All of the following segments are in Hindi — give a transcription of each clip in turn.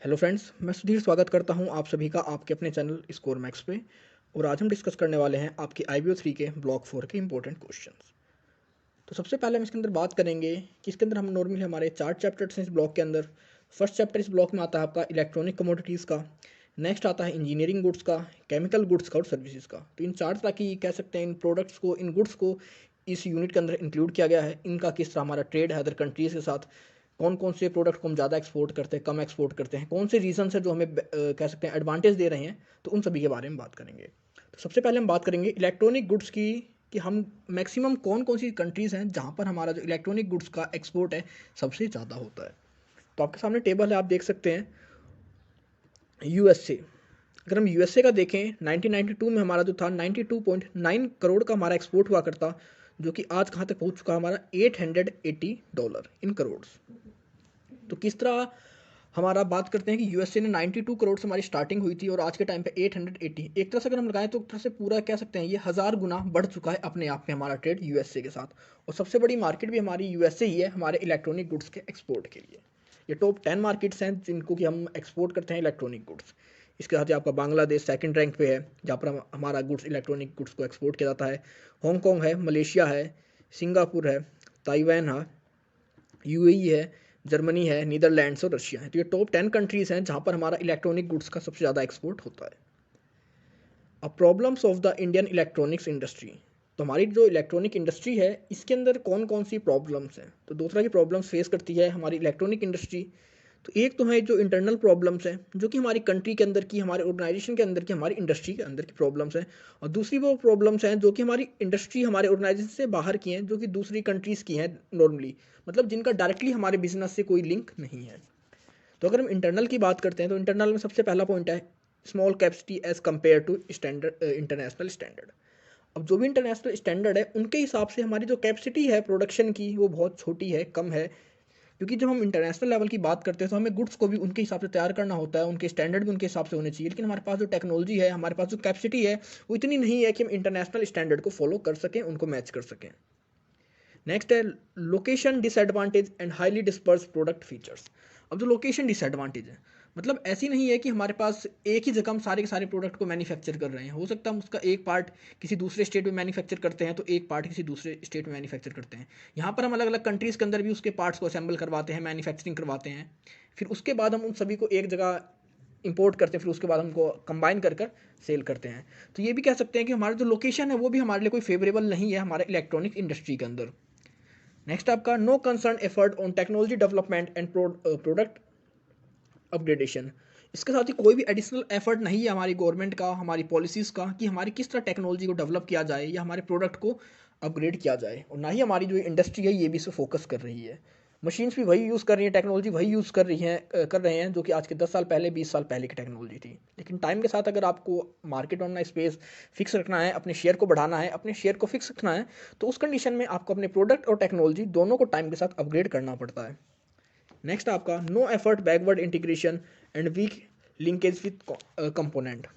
हेलो फ्रेंड्स, मैं सुधीर स्वागत करता हूं आप सभी का आपके अपने चैनल स्कोर मैक्स पे। और आज हम डिस्कस करने वाले हैं आपकी IBO 3 के ब्लॉक 4 के इंपॉर्टेंट क्वेश्चंस। तो सबसे पहले हम इसके अंदर बात करेंगे कि इसके अंदर हम नॉर्मली हमारे 4 चैप्टर्स हैं इस ब्लॉक के अंदर। फर्स्ट चैप्टर इस ब्लॉक में आता है आपका इलेक्ट्रॉनिक कमोडिटीज़ का। नेक्स्ट आता है इंजीनियरिंग गुड्स का, केमिकल गुड्स का और सर्विसेज का। तो इन चार तरह की कह सकते हैं इन प्रोडक्ट्स को, इन गुड्स को इस यूनिट के अंदर इंक्लूड किया गया है। इनका किस तरह हमारा ट्रेड है अदर कंट्रीज़ के साथ, कौन कौन से प्रोडक्ट को हम ज़्यादा एक्सपोर्ट करते हैं, कम एक्सपोर्ट करते हैं, कौन से रीजन है जो हमें कह सकते हैं एडवांटेज दे रहे हैं, तो उन सभी के बारे में बात करेंगे। तो सबसे पहले हम बात करेंगे इलेक्ट्रॉनिक गुड्स की कि हम मैक्सिमम कौन कौन सी कंट्रीज़ हैं जहाँ पर हमारा जो इलेक्ट्रॉनिक गुड्स का एक्सपोर्ट है सबसे ज़्यादा होता है। तो आपके सामने टेबल है, आप देख सकते हैं। यूएसए, अगर हम यूएसए का देखें 1992 में हमारा जो था 92.9 करोड़ का हमारा एक्सपोर्ट हुआ करता, जो कि आज कहाँ तक पहुँच चुका है हमारा $880 इन करोड़। तो किस तरह हमारा बात करते हैं कि यूएसए ने 92 करोड़ से हमारी स्टार्टिंग हुई थी और आज के टाइम पे 880, एक तरह से अगर हम लगाएं तो एक तरह से पूरा कह सकते हैं ये 1000 गुना बढ़ चुका है अपने आप में हमारा ट्रेड यूएसए के साथ। और सबसे बड़ी मार्केट भी हमारी यूएसए ही है हमारे इलेक्ट्रॉनिक गुड्स के एक्सपोर्ट के लिए। ये टॉप 10 मार्केट्स हैं जिनको कि हम एक्सपोर्ट करते हैं इलेक्ट्रॉनिक गुड्स। इसके साथ ही आपका बांग्लादेश सेकंड रैंक पे है जहाँ पर हमारा गुड्स इलेक्ट्रॉनिक गुड्स को एक्सपोर्ट किया जाता है। हांगकॉन्ग है, मलेशिया है, सिंगापुर है, ताइवान है, यूएई है, जर्मनी है, नीदरलैंड्स और रशिया है। तो ये टॉप 10 कंट्रीज़ हैं जहाँ पर हमारा इलेक्ट्रॉनिक गुड्स का सबसे ज़्यादा एक्सपोर्ट होता है। अब problems of the Indian electronics industry, तो हमारी जो इलेक्ट्रॉनिक इंडस्ट्री है इसके अंदर कौन कौन सी प्रॉब्लम्स हैं। तो दो तरह की प्रॉब्लम्स फेस करती है हमारी इलेक्ट्रॉनिक इंडस्ट्री। तो एक तो है जो इंटरनल प्रॉब्लम्स हैं जो कि हमारी कंट्री के अंदर की, हमारे ऑर्गेनाइजेशन के अंदर की, हमारी इंडस्ट्री के अंदर की प्रॉब्लम्स हैं। और दूसरी वो प्रॉब्लम्स हैं जो कि हमारी इंडस्ट्री हमारे ऑर्गेनाइजेशन से बाहर की हैं, जो कि दूसरी कंट्रीज़ की हैं नॉर्मली, मतलब जिनका डायरेक्टली हमारे बिजनेस से कोई लिंक नहीं है। तो अगर हम इंटरनल की बात करते हैं तो इंटरनल में सबसे पहला पॉइंट है small capacity as compare to standard, international standard. अब जो भी इंटरनेशनल स्टैंडर्ड है उनके हिसाब से हमारी जो कैपेसिटी है प्रोडक्शन की वो बहुत छोटी है, कम है। क्योंकि जब हम इंटरनेशनल लेवल की बात करते हैं तो हमें गुड्स को भी उनके हिसाब से तैयार करना होता है, उनके स्टैंडर्ड भी उनके हिसाब से होने चाहिए। लेकिन हमारे पास जो टेक्नोलॉजी है, हमारे पास जो कैपेसिटी है, वो इतनी नहीं है कि हम इंटरनेशनल स्टैंडर्ड को फॉलो कर सकें, उनको मैच कर सकें। नेक्स्ट है location disadvantage and highly disperse product features. अब जो लोकेशन डिसएडवांटेज है, मतलब ऐसी नहीं है कि हमारे पास एक ही जगह हम सारे के सारे प्रोडक्ट को मैन्युफैक्चर कर रहे हैं। हो सकता है हम उसका एक पार्ट किसी दूसरे स्टेट में मैन्युफैक्चर करते हैं तो एक पार्ट किसी दूसरे स्टेट में मैन्युफैक्चर करते हैं। यहाँ पर हम अलग अलग कंट्रीज़ के अंदर भी उसके पार्ट्स को असेंबल करवाते हैं, मैन्युफैक्चरिंग करवाते हैं। फिर उसके बाद हम उन सभी को एक जगह इंपोर्ट करते हैं, फिर उसके बाद हमको कंबाइन कर कर सेल करते हैं। तो ये भी कह सकते हैं कि हमारा जो लोकेशन है वो भी हमारे लिए कोई फेवरेबल नहीं है हमारे इलेक्ट्रॉनिक इंडस्ट्री के अंदर। नेक्स्ट आपका no concern effort on technology development and product upgradation. इसके साथ ही कोई भी एडिशनल एफर्ट नहीं है हमारी गवर्नमेंट का, हमारी पॉलिसीज़ का, कि हमारी किस तरह टेक्नोलॉजी को डेवलप किया जाए या हमारे प्रोडक्ट को अपग्रेड किया जाए। और ना ही हमारी जो इंडस्ट्री है ये भी इस पर फोकस कर रही है। मशीन्स भी वही यूज़ कर रही हैं, टेक्नोलॉजी वही यूज़ कर रही हैं, कर रहे हैं जो कि आज के 10 साल पहले, 20 साल पहले की टेक्नोलॉजी थी। लेकिन टाइम के साथ अगर आपको मार्केट ऑन स्पेस फिक्स रखना है, अपने शेयर को बढ़ाना है, अपने शेयर को फिक्स रखना है, तो उस कंडीशन में आपको अपने प्रोडक्ट और टेक्नोलॉजी दोनों को टाइम के साथ अपग्रेड करना पड़ता है। नेक्स्ट आपका no effort backward integration and weak linkage with component.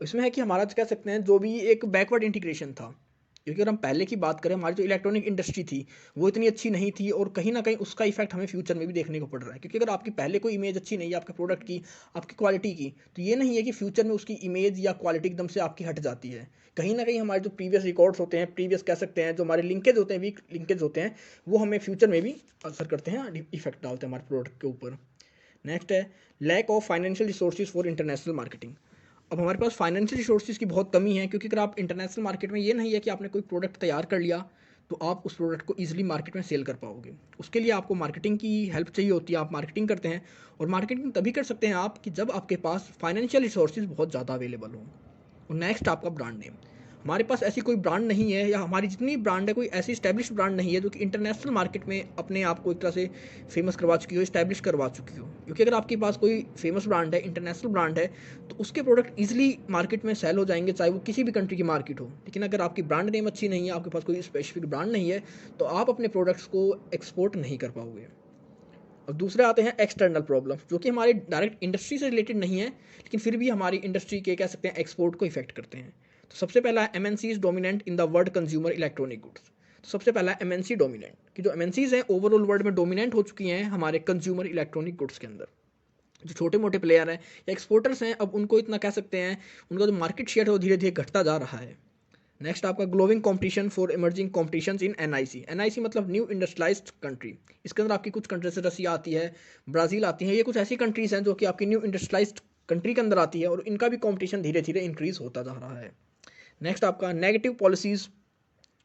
इसमें है कि हमारा कह सकते हैं जो भी एक बैकवर्ड इंटीग्रेशन था, क्योंकि अगर हम पहले की बात करें हमारी जो इलेक्ट्रॉनिक इंडस्ट्री थी वो इतनी अच्छी नहीं थी और कहीं ना कहीं उसका इफेक्ट हमें फ्यूचर में भी देखने को पड़ रहा है। क्योंकि अगर आपकी पहले कोई इमेज अच्छी नहीं है आपके प्रोडक्ट की, आपकी क्वालिटी की, तो ये नहीं है कि फ्यूचर में उसकी इमेज या क्वालिटी एकदम से आपकी हट जाती है। कहीं ना कहीं हमारे जो प्रीवियस रिकॉर्ड्स होते हैं, प्रीवियस कह सकते हैं जो हमारे लिंकेज होते हैं, वीक लिंकेज होते हैं, वो हमें फ्यूचर में भी असर करते हैं, इफेक्ट डालते हैं हमारे प्रोडक्ट के ऊपर। नेक्स्ट है lack of financial resources for international marketing. अब हमारे पास फाइनेंशियल रिसोर्सेज की बहुत कमी है, क्योंकि अगर आप इंटरनेशनल मार्केट में, ये नहीं है कि आपने कोई प्रोडक्ट तैयार कर लिया तो आप उस प्रोडक्ट को ईजिली मार्केट में सेल कर पाओगे। उसके लिए आपको मार्केटिंग की हेल्प चाहिए होती है, आप मार्केटिंग करते हैं। और मार्केटिंग तभी कर सकते हैं आप कि जब आपके पास फाइनेंशियल रिसोर्सेज बहुत ज़्यादा अवेलेबल हों। और नेक्स्ट आपका ब्रांड नेम। हमारे पास ऐसी कोई ब्रांड नहीं है, या हमारी जितनी ब्रांड है कोई ऐसी स्टैब्लिश ब्रांड नहीं है जो कि इंटरनेशनल मार्केट में अपने आप को एक तरह से फेमस करवा चुकी हो, इस्टेब्लिश करवा चुकी हो। क्योंकि अगर आपके पास कोई फेमस ब्रांड है, इंटरनेशनल ब्रांड है, तो उसके प्रोडक्ट ईजिली मार्केट में सेल हो जाएंगे, चाहे वो किसी भी कंट्री की मार्केट हो। लेकिन अगर आपकी ब्रांड नेम अच्छी नहीं है, आपके पास कोई स्पेसिफिक ब्रांड नहीं है, तो आप अपने प्रोडक्ट्स को एक्सपोर्ट नहीं कर पाओगे। और दूसरे आते हैं एक्सटर्नल प्रॉब्लम्स, जो कि हमारे डायरेक्ट इंडस्ट्री से रिलेटेड नहीं है, लेकिन फिर भी हमारी इंडस्ट्री के कह सकते हैं एक्सपोर्ट को इफेक्ट करते हैं। तो सबसे पहला है MNCs dominant in the world consumer electronic goods. तो सबसे पहला है MNC डोमिनेंट, कि जो MNCs हैं ओवरऑल वर्ल्ड में डोमिनेंट हो चुकी हैं हमारे कंज्यूमर इलेक्ट्रॉनिक गुड्स के अंदर। जो छोटे मोटे प्लेयर हैं या एक्सपोर्टर्स हैं, अब उनको इतना कह सकते हैं उनका जो मार्केट शेयर है वो धीरे धीरे घटता जा रहा है। नेक्स्ट आपका glowing competition for emerging competitions in NIC. NIC मतलब न्यू इंडस्ट्रियलाइज्ड कंट्री। इसके अंदर आपकी कुछ कंट्री से रसिया आती है, ब्राज़ील आती है, ये कुछ ऐसी कंट्रीज़ हैं जो कि आपकी न्यू इंडस्ट्रियलाइज्ड कंट्री के अंदर आती है और इनका भी कंपटीशन धीरे धीरे इंक्रीज होता जा रहा है। नेक्स्ट आपका negative policies,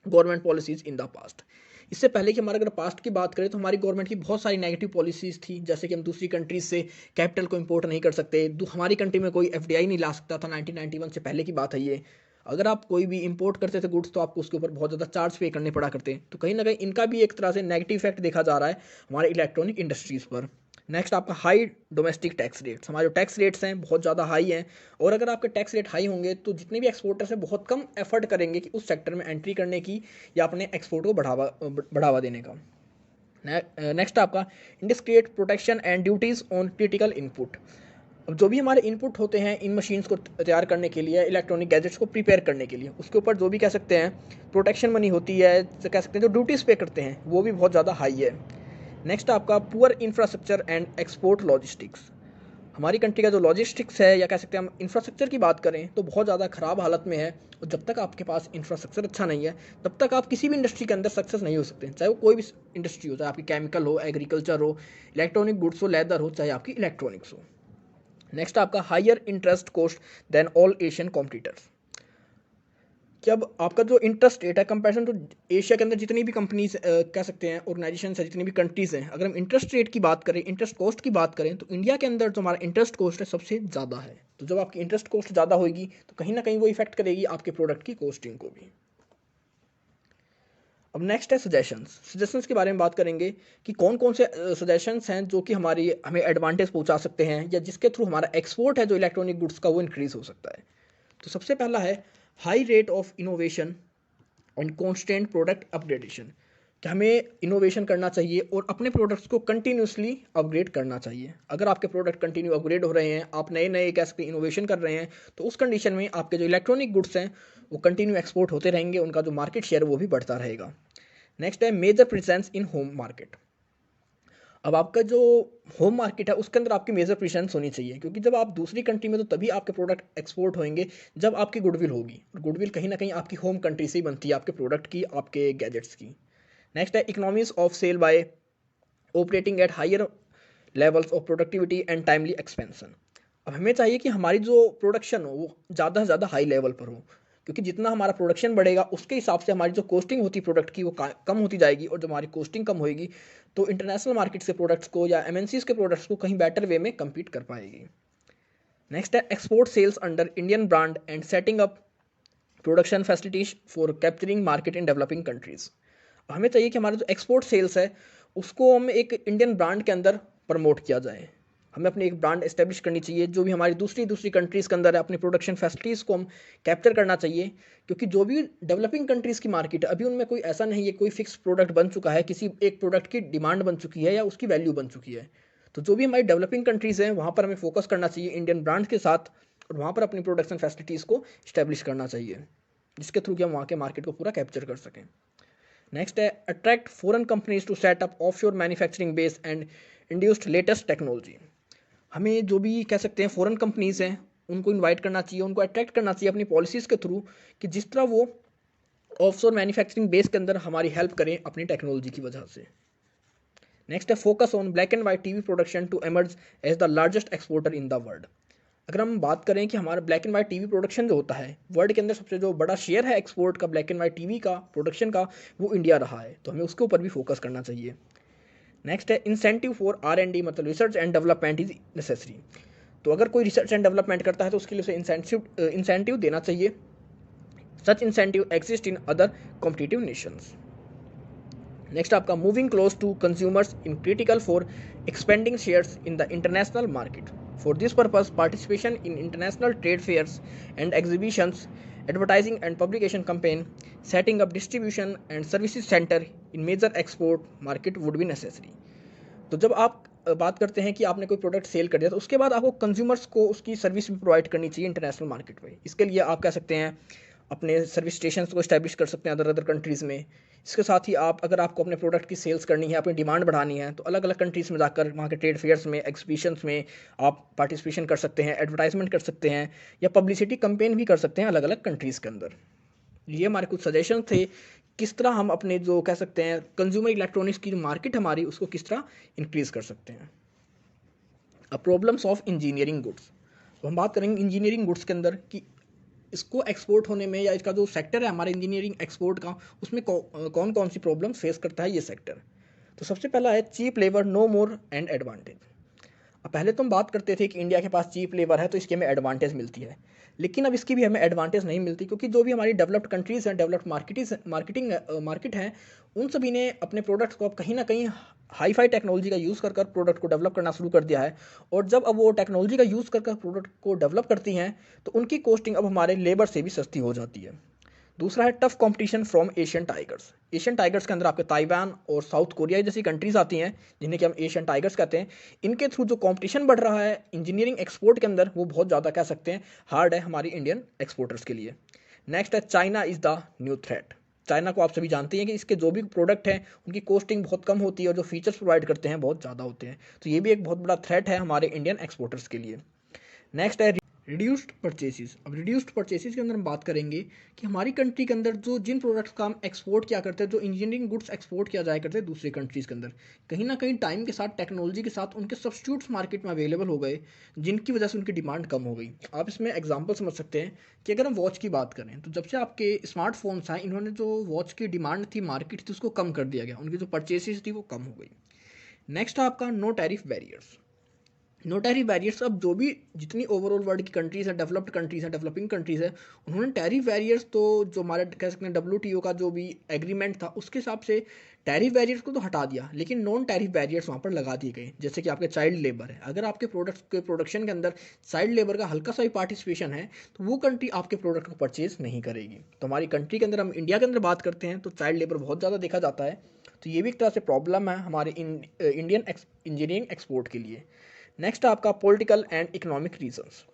government policies in the past. इससे पहले कि हमारे अगर पास्ट की बात करें तो हमारी गवर्नमेंट की बहुत सारी नेगेटिव पॉलिसीज़ थी, जैसे कि हम दूसरी कंट्रीज से कैपिटल को इंपोर्ट नहीं कर सकते, हमारी कंट्री में कोई एफडीआई नहीं ला सकता था। 1991 से पहले की बात है ये। अगर आप कोई भी इंपोर्ट करते थे गुड्स तो आपको उसके ऊपर बहुत ज़्यादा चार्ज पे करने पड़ा करते। तो कहीं ना कहीं इनका भी एक तरह से नेगेटिव इफेक्ट देखा जा रहा है हमारे इलेक्ट्रॉनिक इंडस्ट्रीज़ पर। नेक्स्ट आपका हाई डोमेस्टिक टैक्स रेट्स। हमारे जो टैक्स रेट्स हैं बहुत ज़्यादा हाई हैं, और अगर आपके टैक्स रेट हाई होंगे तो जितने भी एक्सपोर्टर्स हैं बहुत कम एफर्ट करेंगे कि उस सेक्टर में एंट्री करने की या अपने एक्सपोर्ट को बढ़ावा देने का। नेक्स्ट आपका indiscriminate protection and duties on critical input. अब जो भी हमारे इनपुट होते हैं इन मशीन्स को तैयार करने के लिए, इलेक्ट्रॉनिक गैजेट्स को प्रिपेयर करने के लिए, उसके ऊपर जो भी कह सकते हैं प्रोटेक्शन मनी होती है, तो कह सकते हैं जो ड्यूटीज़ पे करते हैं वो भी बहुत ज़्यादा हाई है। नेक्स्ट आपका poor infrastructure and export logistics. हमारी कंट्री का जो लॉजिस्टिक्स है या कह सकते हैं हम इंफ्रास्ट्रक्चर की बात करें तो बहुत ज़्यादा ख़राब हालत में है, और जब तक आपके पास इंफ्रास्ट्रक्चर अच्छा नहीं है तब तक आप किसी भी इंडस्ट्री के अंदर सक्सेस नहीं हो सकते, चाहे वो कोई भी इंडस्ट्री हो, चाहे आपकी केमिकल हो, एग्रीकल्चर हो, इलेक्ट्रॉनिक गुड्स हो, लेदर हो, चाहे आपकी इलेक्ट्रॉनिक्स हो। नेक्स्ट आपका higher interest cost than all Asian competitors. कि अब आपका जो इंटरेस्ट रेट है कंपैरिजन टू एशिया के अंदर जितनी भी कंपनीज कह सकते हैं ऑर्गेनाइजेशन है, जितनी भी कंट्रीज़ हैं, अगर हम इंटरेस्ट रेट की बात करें, इंटरेस्ट कॉस्ट की बात करें, तो इंडिया के अंदर जो हमारा इंटरेस्ट कॉस्ट है सबसे ज़्यादा है। तो जब आपकी इंटरेस्ट कॉस्ट ज़्यादा होगी तो कहीं ना कहीं वो इफेक्ट करेगी आपके प्रोडक्ट की कॉस्टिंग को भी। अब नेक्स्ट है सजेशंस के बारे में बात करेंगे कि कौन कौन से सजेशंस हैं जो कि हमें एडवांटेज पहुंचा सकते हैं या जिसके थ्रू हमारा एक्सपोर्ट है जो इलेक्ट्रॉनिक गुड्स का वो इंक्रीज हो सकता है। तो सबसे पहला है high rate of innovation and constant product upgradation, कि हमें इनोवेशन करना चाहिए और अपने प्रोडक्ट्स को कंटिन्यूसली अपग्रेड करना चाहिए। अगर आपके प्रोडक्ट कंटिन्यू अपग्रेड हो रहे हैं, आप नए नए कह सकते इनोवेशन कर रहे हैं, तो उस कंडीशन में आपके जो इलेक्ट्रॉनिक गुड्स हैं वो कंटिन्यू एक्सपोर्ट होते रहेंगे, उनका जो मार्केट शेयर वो भी बढ़ता रहेगा। नेक्स्ट है major presence in home market. अब आपका जो होम मार्केट है उसके अंदर आपकी मेजर प्रेजेंस होनी चाहिए, क्योंकि जब आप दूसरी कंट्री में तो तभी आपके प्रोडक्ट एक्सपोर्ट होंगे जब आपकी गुडविल होगी, और गुडविल कहीं ना कहीं आपकी होम कंट्री से ही बनती है, आपके प्रोडक्ट की, आपके गैजेट्स की। नेक्स्ट है economies of sale by operating at higher levels of productivity and timely expansion. अब हमें चाहिए कि हमारी जो प्रोडक्शन हो वो ज़्यादा से ज़्यादा हाई लेवल पर हो, क्योंकि जितना हमारा प्रोडक्शन बढ़ेगा उसके हिसाब से हमारी जो कॉस्टिंग होती है प्रोडक्ट की वो कम होती जाएगी, और जब हमारी कॉस्टिंग कम होएगी तो इंटरनेशनल मार्केट से प्रोडक्ट्स को या एमएनसीज के प्रोडक्ट्स को कहीं बेटर वे में कम्पीट कर पाएगी। नेक्स्ट है export sales under Indian brand and setting up production facilities for capturing market in developing countries. हमें चाहिए कि हमारा जो एक्सपोर्ट सेल्स है उसको हम एक इंडियन ब्रांड के अंदर प्रमोट किया जाए। हमें अपनी एक ब्रांड एस्टेब्लिश करनी चाहिए जो भी हमारी दूसरी कंट्रीज़ के अंदर है, अपनी प्रोडक्शन फैसिलिटीज़ को हम कैप्चर करना चाहिए, क्योंकि जो भी डेवलपिंग कंट्रीज़ की मार्केट है अभी उनमें कोई ऐसा नहीं है कोई फिक्स प्रोडक्ट बन चुका है, किसी एक प्रोडक्ट की डिमांड बन चुकी है या उसकी वैल्यू बन चुकी है। तो जो भी हमारी डेवलपिंग कंट्रीज़ हैं वहाँ पर हमें फोकस करना चाहिए इंडियन ब्रांड के साथ, और वहाँ पर अपनी प्रोडक्शन फैसिलिटीज़ को इस्टेब्लिश करना चाहिए, जिसके थ्रू कि हम वहाँ के मार्केट को पूरा कैप्चर कर सकें। नेक्स्ट है attract foreign companies to set up offshore manufacturing base and induced latest technology. हमें जो भी कह सकते हैं फॉरेन कंपनीज़ हैं उनको इनवाइट करना चाहिए, उनको अट्रैक्ट करना चाहिए अपनी पॉलिसीज़ के थ्रू, कि जिस तरह वो ऑफशोर मैन्युफैक्चरिंग बेस के अंदर हमारी हेल्प करें अपनी टेक्नोलॉजी की वजह से। नेक्स्ट है focus on black and white TV production to emerge as the largest exporter in the world. अगर हम बात करें कि हमारा black and white TV production जो होता है वर्ल्ड के अंदर सबसे जो बड़ा शेयर है एक्सपोर्ट का ब्लैक एंड वाइट टीवी का प्रोडक्शन का, वो इंडिया रहा है, तो हमें उसके ऊपर भी फोकस करना चाहिए। नेक्स्ट है इंसेंटिव फॉर R&D, मतलब research and development is necessary. तो अगर कोई रिसर्च एंड डेवलपमेंट करता है तो उसके लिए उसे इंसेंटिव देना चाहिए। Such incentive exist in other competitive nations. Next आपका moving close to consumers in critical for expanding shares in the international market. For this purpose, participation in international trade fairs and exhibitions, advertising and publication campaign, setting up distribution and services center in major export market would be necessary. तो जब आप बात करते हैं कि आपने कोई प्रोडक्ट सेल कर दिया तो उसके बाद आपको कंज्यूमर्स को उसकी सर्विस भी प्रोवाइड करनी चाहिए इंटरनेशनल मार्केट में। इसके लिए आप कह सकते हैं अपने सर्विस स्टेशन को इस्टेब्लिश कर सकते हैं अदर कंट्रीज़ में, इसके साथ ही आप अगर आपको अपने प्रोडक्ट की सेल्स करनी है, अपनी डिमांड बढ़ानी है, तो अलग अलग कंट्रीज़ में जाकर वहाँ के ट्रेड फेयर्स में, एग्जीबिशंस में आप पार्टिसिपेशन कर सकते हैं, एडवर्टाइजमेंट कर सकते हैं या पब्लिसिटी कैंपेन भी कर सकते हैं अलग अलग कंट्रीज़ के अंदर। ये हमारे कुछ सजेशन थे किस तरह हम अपने जो कह सकते हैं कंज्यूमर इलेक्ट्रॉनिक्स की जो मार्केट हमारी उसको किस तरह इंक्रीज़ कर सकते हैं। अब प्रॉब्लम्स ऑफ इंजीनियरिंग गुड्स, तो हम बात करेंगे इंजीनियरिंग गुड्स के अंदर कि इसको एक्सपोर्ट होने में या इसका जो सेक्टर है हमारे इंजीनियरिंग एक्सपोर्ट का, उसमें कौन कौन सी प्रॉब्लम फेस करता है ये सेक्टर। तो सबसे पहला है cheap labour, no more and advantage. अब पहले तो हम बात करते थे कि इंडिया के पास चीप लेबर है तो इसकी हमें एडवांटेज मिलती है, लेकिन अब इसकी भी हमें एडवांटेज नहीं मिलती, क्योंकि जो भी हमारी डेवलप्ड कंट्रीज़ हैं, डेवलप्ड मार्केट हैं, उन सभी ने अपने प्रोडक्ट्स को अब कहीं ना कहीं हाई फाई टेक्नोलॉजी का यूज़ कर प्रोडक्ट को डेवलप करना शुरू कर दिया है। और जब अब वो टेक्नोलॉजी का यूज़ कर प्रोडक्ट को डेवलप करती हैं तो उनकी कॉस्टिंग अब हमारे लेबर से भी सस्ती हो जाती है। दूसरा है tough competition from Asian tigers. Asian tigers के अंदर आपके ताइवान और साउथ कोरिया जैसी कंट्रीज आती हैं जिन्हें कि हम एशियन टाइगर्स कहते हैं। इनके थ्रू जो कंपटीशन बढ़ रहा है इंजीनियरिंग एक्सपोर्ट के अंदर, वो बहुत ज़्यादा कह सकते हैं हार्ड है हमारी इंडियन एक्सपोर्टर्स के लिए। नेक्स्ट है China is the new threat. China को आप सभी जानते हैं कि इसके जो भी प्रोडक्ट हैं उनकी कॉस्टिंग बहुत कम होती है और जो फीचर्स प्रोवाइड करते हैं बहुत ज़्यादा होते हैं, तो ये भी एक बहुत बड़ा थ्रेट है हमारे इंडियन एक्सपोर्टर्स के लिए। नेक्स्ट है रिड्यूस्ड परचेसेस। अब रिड्यूस्ड परचेसेस के अंदर हम बात करेंगे कि हमारी कंट्री के अंदर जो जिन प्रोडक्ट्स का हम एक्सपोर्ट किया करते हैं, जो इंजीनियरिंग गुड्स एक्सपोर्ट किया जाया करते हैं दूसरी कंट्रीज़ के अंदर, कहीं ना कहीं टाइम के साथ टेक्नोलॉजी के साथ उनके सब्स्टिट्यूट्स मार्केट में अवेलेबल हो गए, जिनकी वजह से उनकी डिमांड कम हो गई। आप इसमें एग्जांपल समझ सकते हैं कि अगर हम वॉच की बात करें तो जब से आपके स्मार्टफोन्स आए, इन्होंने जो वॉच की डिमांड थी, मार्केट थी, उसको कम कर दिया गया, उनकी जो परचेसेस थी वो कम हो गई। नेक्स्ट है आपका no tariff barriers. No tariff barriers, अब जो भी जितनी ओवरऑल वर्ल्ड की कंट्रीज़ हैं, डेवलप्ड कंट्रीज़ हैं, डेवलपिंग कंट्रीज़ हैं, उन्होंने टैरिफ बैरियर्स तो जो हमारे कह सकते हैं WTO का जो भी एग्रीमेंट था उसके हिसाब से टैरिफ बैरियर्स को तो हटा दिया, लेकिन नॉन टैरिफ बैरियर्स वहाँ पर लगा दिए गए। जैसे कि आपके चाइल्ड लेबर है, अगर आपके प्रोडक्ट्स के प्रोडक्शन के अंदर चाइल्ड लेबर का हल्का सा भी पार्टिसिपेशन है तो वो कंट्री आपके प्रोडक्ट को परचेज नहीं करेगी। तो हमारी कंट्री के अंदर, हम इंडिया के अंदर बात करते हैं तो चाइल्ड लेबर बहुत ज़्यादा देखा जाता है, तो ये भी एक तरह से प्रॉब्लम है हमारे इंडियन इंजीनियरिंग एक्सपोर्ट के लिए। नेक्स्ट आपका पॉलिटिकल एंड इकोनॉमिक रीजंस।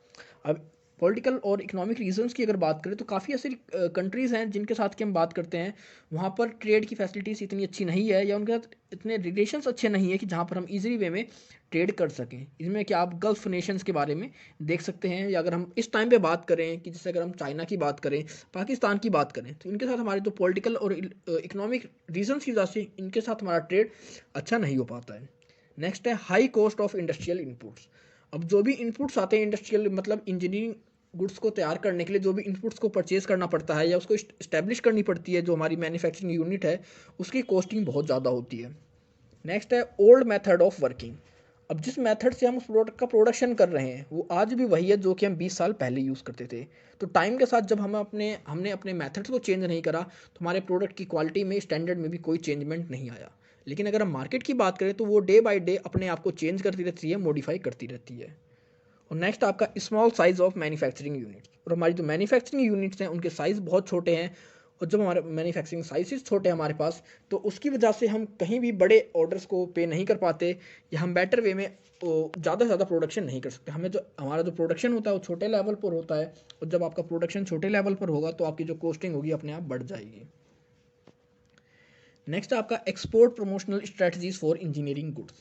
अब पॉलिटिकल और इकोनॉमिक रीजंस की अगर बात करें तो काफ़ी ऐसी कंट्रीज़ हैं जिनके साथ की हम बात करते हैं, वहाँ पर ट्रेड की फैसिलिटीज़ इतनी अच्छी नहीं है या उनके साथ इतने रिलेशंस अच्छे नहीं है कि जहाँ पर हम इजीली वे में ट्रेड कर सकें। इसमें कि आप गल्फ नेशंस के बारे में देख सकते हैं, या अगर हम इस टाइम पे बात करें कि जैसे अगर हम चाइना की बात करें, पाकिस्तान की बात करें, तो इनके साथ हमारे जो पॉलिटिकल और इकोनॉमिक रीजंस की वजह से इनके साथ हमारा ट्रेड अच्छा नहीं हो पाता है। नेक्स्ट है high cost of industrial inputs. अब जो भी इनपुट्स आते हैं इंडस्ट्रियल मतलब इंजीनियरिंग गुड्स को तैयार करने के लिए, जो भी इनपुट्स को परचेज करना पड़ता है या उसको इस्टेब्लिश करनी पड़ती है, जो हमारी मैन्युफैक्चरिंग यूनिट है, उसकी कॉस्टिंग बहुत ज़्यादा होती है। नेक्स्ट है ओल्ड मेथड ऑफ वर्किंग। अब जिस मेथड से हम उस प्रोडक्ट का प्रोडक्शन कर रहे हैं वो आज भी वही है जो कि हम 20 साल पहले यूज़ करते थे। तो टाइम के साथ जब हमने अपने मेथड्स को चेंज नहीं करा तो हमारे प्रोडक्ट की क्वालिटी में, स्टैंडर्ड में भी कोई चेंजमेंट नहीं आया। लेकिन अगर हम मार्केट की बात करें तो वो डे बाय डे अपने आप को चेंज करती रहती है, मॉडिफाई करती रहती है। और नेक्स्ट आपका small size of manufacturing units. और हमारी जो मैन्युफैक्चरिंग यूनिट्स हैं उनके साइज़ बहुत छोटे हैं, और जब हमारे मैन्युफैक्चरिंग साइज़ छोटे हैं हमारे पास, तो उसकी वजह से हम कहीं भी बड़े ऑर्डर्स को पे नहीं कर पाते, या हम बेटर वे में ज़्यादा से ज़्यादा प्रोडक्शन नहीं कर सकते। हमें जो हमारा जो प्रोडक्शन होता है वो छोटे लेवल पर होता है, और जब आपका प्रोडक्शन छोटे लेवल पर होगा तो आपकी जो कॉस्टिंग होगी अपने आप बढ़ जाएगी। नेक्स्ट आपका export promotional strategies for engineering goods,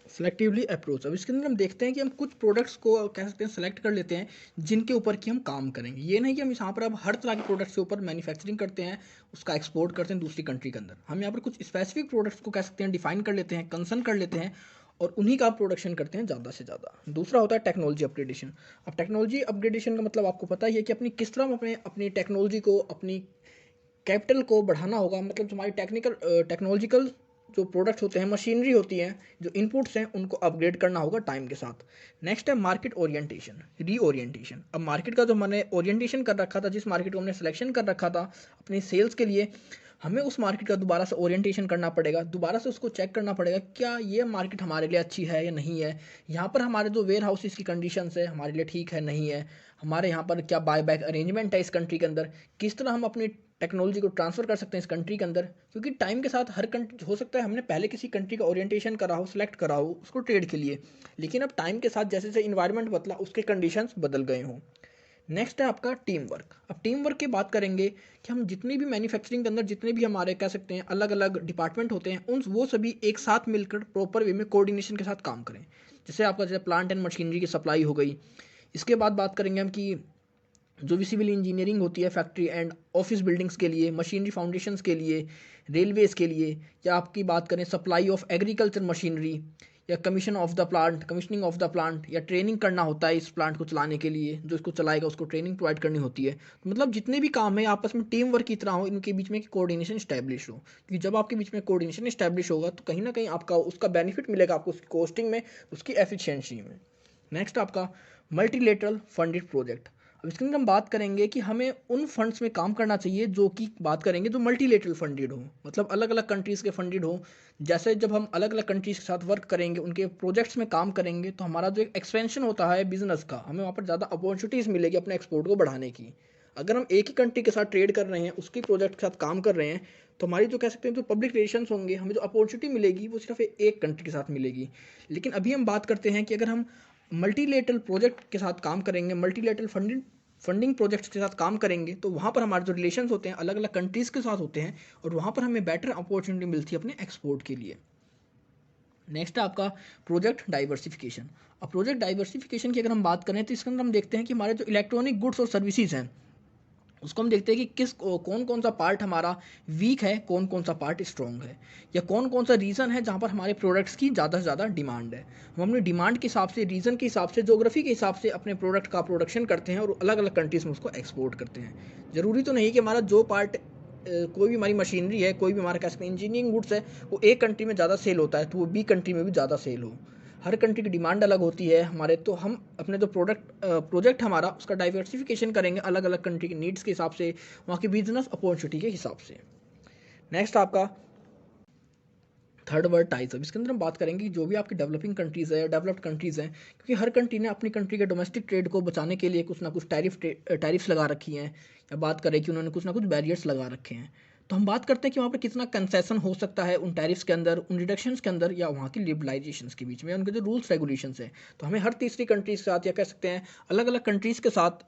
selectively approach. अब इसके अंदर हम देखते हैं कि हम कुछ प्रोडक्ट्स को कह सकते हैं सेलेक्ट कर लेते हैं जिनके ऊपर कि हम काम करेंगे। ये नहीं कि हम यहाँ पर अब हर तरह के प्रोडक्ट्स के ऊपर मैन्युफैक्चरिंग करते हैं, उसका एक्सपोर्ट करते हैं दूसरी कंट्री के अंदर। हम यहाँ पर कुछ स्पेसिफिक प्रोडक्ट्स को कह सकते हैं डिफाइन कर लेते हैं, कंसर्न कर लेते हैं, और उन्हीं का प्रोडक्शन करते हैं ज़्यादा से ज़्यादा। दूसरा होता है टेक्नोलॉजी अपग्रेडेशन। अब टेक्नोलॉजी अपग्रेडेशन का मतलब आपको पता ही है कि अपनी किस तरह हम अपनी टेक्नोलॉजी को, अपनी कैपिटल को बढ़ाना होगा। मतलब जो हमारी टेक्नोलॉजिकल जो प्रोडक्ट्स होते हैं, मशीनरी होती हैं, जो इनपुट्स हैं, उनको अपग्रेड करना होगा टाइम के साथ। नेक्स्ट है मार्केट ओरिएंटेशन, रीओरिएंटेशन। अब मार्केट का जो हमने ओरिएंटेशन कर रखा था, जिस मार्केट को हमने सिलेक्शन कर रखा था अपनी सेल्स के लिए, हमें उस मार्केट का दोबारा से ओरिएंटेशन करना पड़ेगा, दोबारा से उसको चेक करना पड़ेगा क्या ये मार्केट हमारे लिए अच्छी है या नहीं है, यहाँ पर हमारे जो वेयर हाउसेस की कंडीशंस है हमारे लिए ठीक है नहीं है, हमारे यहाँ पर क्या बाय बैक अरेंजमेंट है इस कंट्री के अंदर, किस तरह हम अपनी टेक्नोलॉजी को ट्रांसफ़र कर सकते हैं इस कंट्री के अंदर। क्योंकि टाइम के साथ हर कंट्री, हो सकता है हमने पहले किसी कंट्री का ओरिएंटेशन करा हो, सिलेक्ट करा हो उसको ट्रेड के लिए, लेकिन अब टाइम के साथ जैसे जैसे इन्वायरमेंट बदला उसके कंडीशंस बदल गए हों। नेक्स्ट है आपका टीम वर्क। अब टीम वर्क की बात करेंगे कि हम जितनी भी मैन्युफैक्चरिंग के अंदर जितने भी हमारे कह सकते हैं अलग अलग डिपार्टमेंट होते हैं उन वो सभी एक साथ मिलकर प्रॉपर वे में कोऑर्डिनेशन के साथ काम करें। जैसे आपका जैसे प्लांट एंड मशीनरी की सप्लाई हो गई। इसके बाद बात करेंगे हम कि जो भी सिविल इंजीनियरिंग होती है फैक्ट्री एंड ऑफिस बिल्डिंग्स के लिए, मशीनरी फाउंडेशंस के लिए, रेलवेज़ के लिए, या आपकी बात करें सप्लाई ऑफ एग्रीकल्चर मशीनरी, या कमीशनिंग ऑफ द प्लांट, या ट्रेनिंग करना होता है इस प्लांट को चलाने के लिए, जो इसको चलाएगा उसको ट्रेनिंग प्रोवाइड करनी होती है। तो मतलब जितने भी काम है आपस में टीम वर्क की तरह हो, इनके बीच में कोऑर्डिनेशन इस्टेब्लिश हो, क्योंकि जब आपके बीच में कोऑर्डिनेशन इस्टेब्लिश होगा तो कहीं ना कहीं आपका उसका बेनिफिट मिलेगा आपको उसकी कॉस्टिंग में, उसकी एफिशिएंसी में। नेक्स्ट आपका मल्टीलेटरल फंडेड प्रोजेक्ट। अब इसके अंदर हम बात करेंगे कि हमें उन फंड्स में काम करना चाहिए जो कि बात करेंगे जो मल्टीलेटरल फंडेड हो, मतलब अलग अलग कंट्रीज़ के फंडेड हो। जैसे जब हम अलग अलग कंट्रीज़ के साथ वर्क करेंगे, उनके प्रोजेक्ट्स में काम करेंगे, तो हमारा जो एक एक्सपेंशन होता है बिजनेस का, हमें वहाँ पर ज़्यादा अपॉर्चुनिटीज़ मिलेगी अपने एक्सपोर्ट को बढ़ाने की। अगर हम एक ही कंट्री के साथ ट्रेड कर रहे हैं, उसकी प्रोजेक्ट के साथ काम कर रहे हैं, तो हमारी जो कह सकते हैं जो पब्लिक रिलेशंस होंगे, हमें जो अपॉर्चुनिटी मिलेगी वो सिर्फ एक कंट्री के साथ मिलेगी। लेकिन अभी हम बात करते हैं कि अगर हम मल्टीलेटरल प्रोजेक्ट के साथ काम करेंगे, मल्टीलेटरल फंडिंग प्रोजेक्ट्स के साथ काम करेंगे, तो वहाँ पर हमारे जो रिलेशंस होते हैं अलग अलग कंट्रीज़ के साथ होते हैं, और वहाँ पर हमें बेटर अपॉर्चुनिटी मिलती है अपने एक्सपोर्ट के लिए। नेक्स्ट है आपका प्रोजेक्ट डाइवर्सिफिकेशन। अब प्रोजेक्ट डाइवर्सिफिकेशन की अगर हम बात करें तो इसके अंदर हम देखते हैं कि हमारे जो इलेक्ट्रॉनिक गुड्स और सर्विसेज हैं उसको हम देखते हैं कि कौन कौन सा पार्ट हमारा वीक है, कौन कौन सा पार्ट स्ट्रॉन्ग है, या कौन कौन सा रीज़न है जहाँ पर हमारे प्रोडक्ट्स की ज़्यादा से ज़्यादा डिमांड है। हम अपनी डिमांड के हिसाब से, रीज़न के हिसाब से, ज्योग्राफी के हिसाब से अपने प्रोडक्ट का प्रोडक्शन करते हैं और अलग अलग कंट्रीज़ में उसको एक्सपोर्ट करते हैं। ज़रूरी तो नहीं कि हमारा जो पार्ट कोई भी हमारी मशीनरी है, कोई भी हमारा कह सकते हैं इंजीनियरिंग गुड्स है, वो एक कंट्री में ज़्यादा सेल होता है तो वो बी कंट्री में भी ज़्यादा सेल हो। हर कंट्री की डिमांड अलग होती है हमारे, तो हम अपने जो प्रोजेक्ट हमारा उसका डाइवर्सिफिकेशन करेंगे अलग अलग कंट्री की नीड्स के हिसाब से, वहाँ की बिजनेस अपॉर्चुनिटी के हिसाब से। नेक्स्ट आपका थर्ड वर्ल्ड टाइज। अब इसके अंदर हम बात करेंगे कि जो भी आपकी डेवलपिंग कंट्रीज़ है, डेवलप्ड कंट्रीज़ हैं, क्योंकि हर कंट्री ने अपनी कंट्री के डोमेस्टिक ट्रेड को बचाने के लिए कुछ ना कुछ टैरिफ्स लगा रखी हैं, या बात करें कि उन्होंने कुछ ना कुछ बैरियर्स लगा रखे हैं। तो हम बात करते हैं कि वहाँ पर कितना कंसेशन हो सकता है उन टैरिफ्स के अंदर, उन रिडक्शंस के अंदर, या वहाँ की लिबरलाइजेशंस के बीच में, उनके जो रूल्स रेगुलेशंस हैं। तो हमें हर तीसरी कंट्री के साथ, या कह सकते हैं अलग अलग कंट्रीज़ के साथ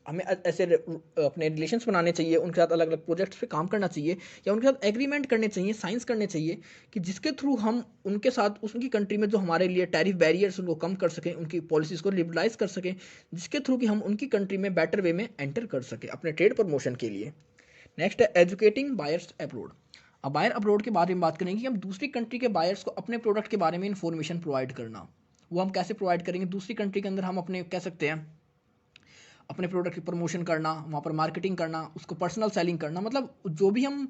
हमें ऐसे अपने रिलेशंस बनाने चाहिए, उनके साथ अलग अलग प्रोजेक्ट्स पे काम करना चाहिए, या उनके साथ एग्रीमेंट करने चाहिए, साइंस करने चाहिए, कि जिसके थ्रू हम उनके साथ उनकी कंट्री में जो हमारे लिए टैरिफ बैरियर्स उनको कम कर सकें, उनकी पॉलिसीज़ को लिबरलाइज कर सकें, जिसके थ्रू कि हम उनकी कंट्री में बेटर वे में एंटर कर सकें अपने ट्रेड प्रमोशन के लिए। नेक्स्ट है एजुकेटिंग बायर्स अब्रोड। अब बायर अब्रोड के बारे में बात करेंगे कि हम दूसरी कंट्री के बायर्स को अपने प्रोडक्ट के बारे में इंफॉर्मेशन प्रोवाइड करना। वो हम कैसे प्रोवाइड करेंगे? दूसरी कंट्री के अंदर हम अपने कह सकते हैं अपने प्रोडक्ट की प्रमोशन करना, वहाँ पर मार्केटिंग करना, उसको पर्सनल सेलिंग करना, मतलब जो भी हम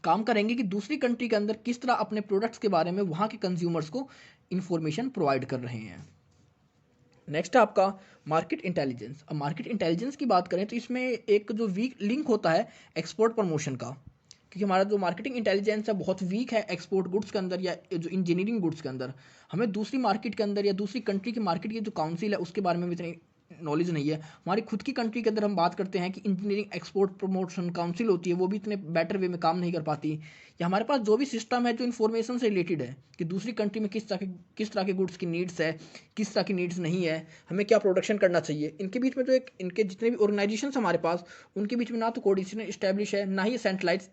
काम करेंगे कि दूसरी कंट्री के अंदर किस तरह अपने प्रोडक्ट्स के बारे में वहाँ के कंज्यूमर्स को इंफॉर्मेशन प्रोवाइड कर रहे हैं। नेक्स्ट है आपका मार्केट इंटेलिजेंस। अब मार्केट इंटेलिजेंस की बात करें तो इसमें एक जो वीक लिंक होता है एक्सपोर्ट प्रमोशन का, क्योंकि हमारा जो मार्केटिंग इंटेलिजेंस है बहुत वीक है एक्सपोर्ट गुड्स के अंदर, या जो इंजीनियरिंग गुड्स के अंदर। हमें दूसरी मार्केट के अंदर या दूसरी कंट्री की मार्केट की जो काउंसिल है उसके बारे में भी इतनी नॉलेज नहीं है। हमारी खुद की कंट्री के अंदर हम बात करते हैं कि इंजीनियरिंग एक्सपोर्ट प्रमोशन काउंसिल होती है, वो भी इतने बेटर वे में काम नहीं कर पाती। या हमारे पास जो भी सिस्टम है जो इन्फॉर्मेशन से रिलेटेड है कि दूसरी कंट्री में किस तरह के गुड्स की नीड्स है, किस तरह की नीड्स नहीं है, हमें क्या प्रोडक्शन करना चाहिए, इनके बीच में जो एक इनके जितने भी ऑर्गेनाइजेशन हमारे पास, उनके बीच में ना तो कोऑर्डिनेशन इस्टेब्लिश है, ना ही सेंट्रलाइज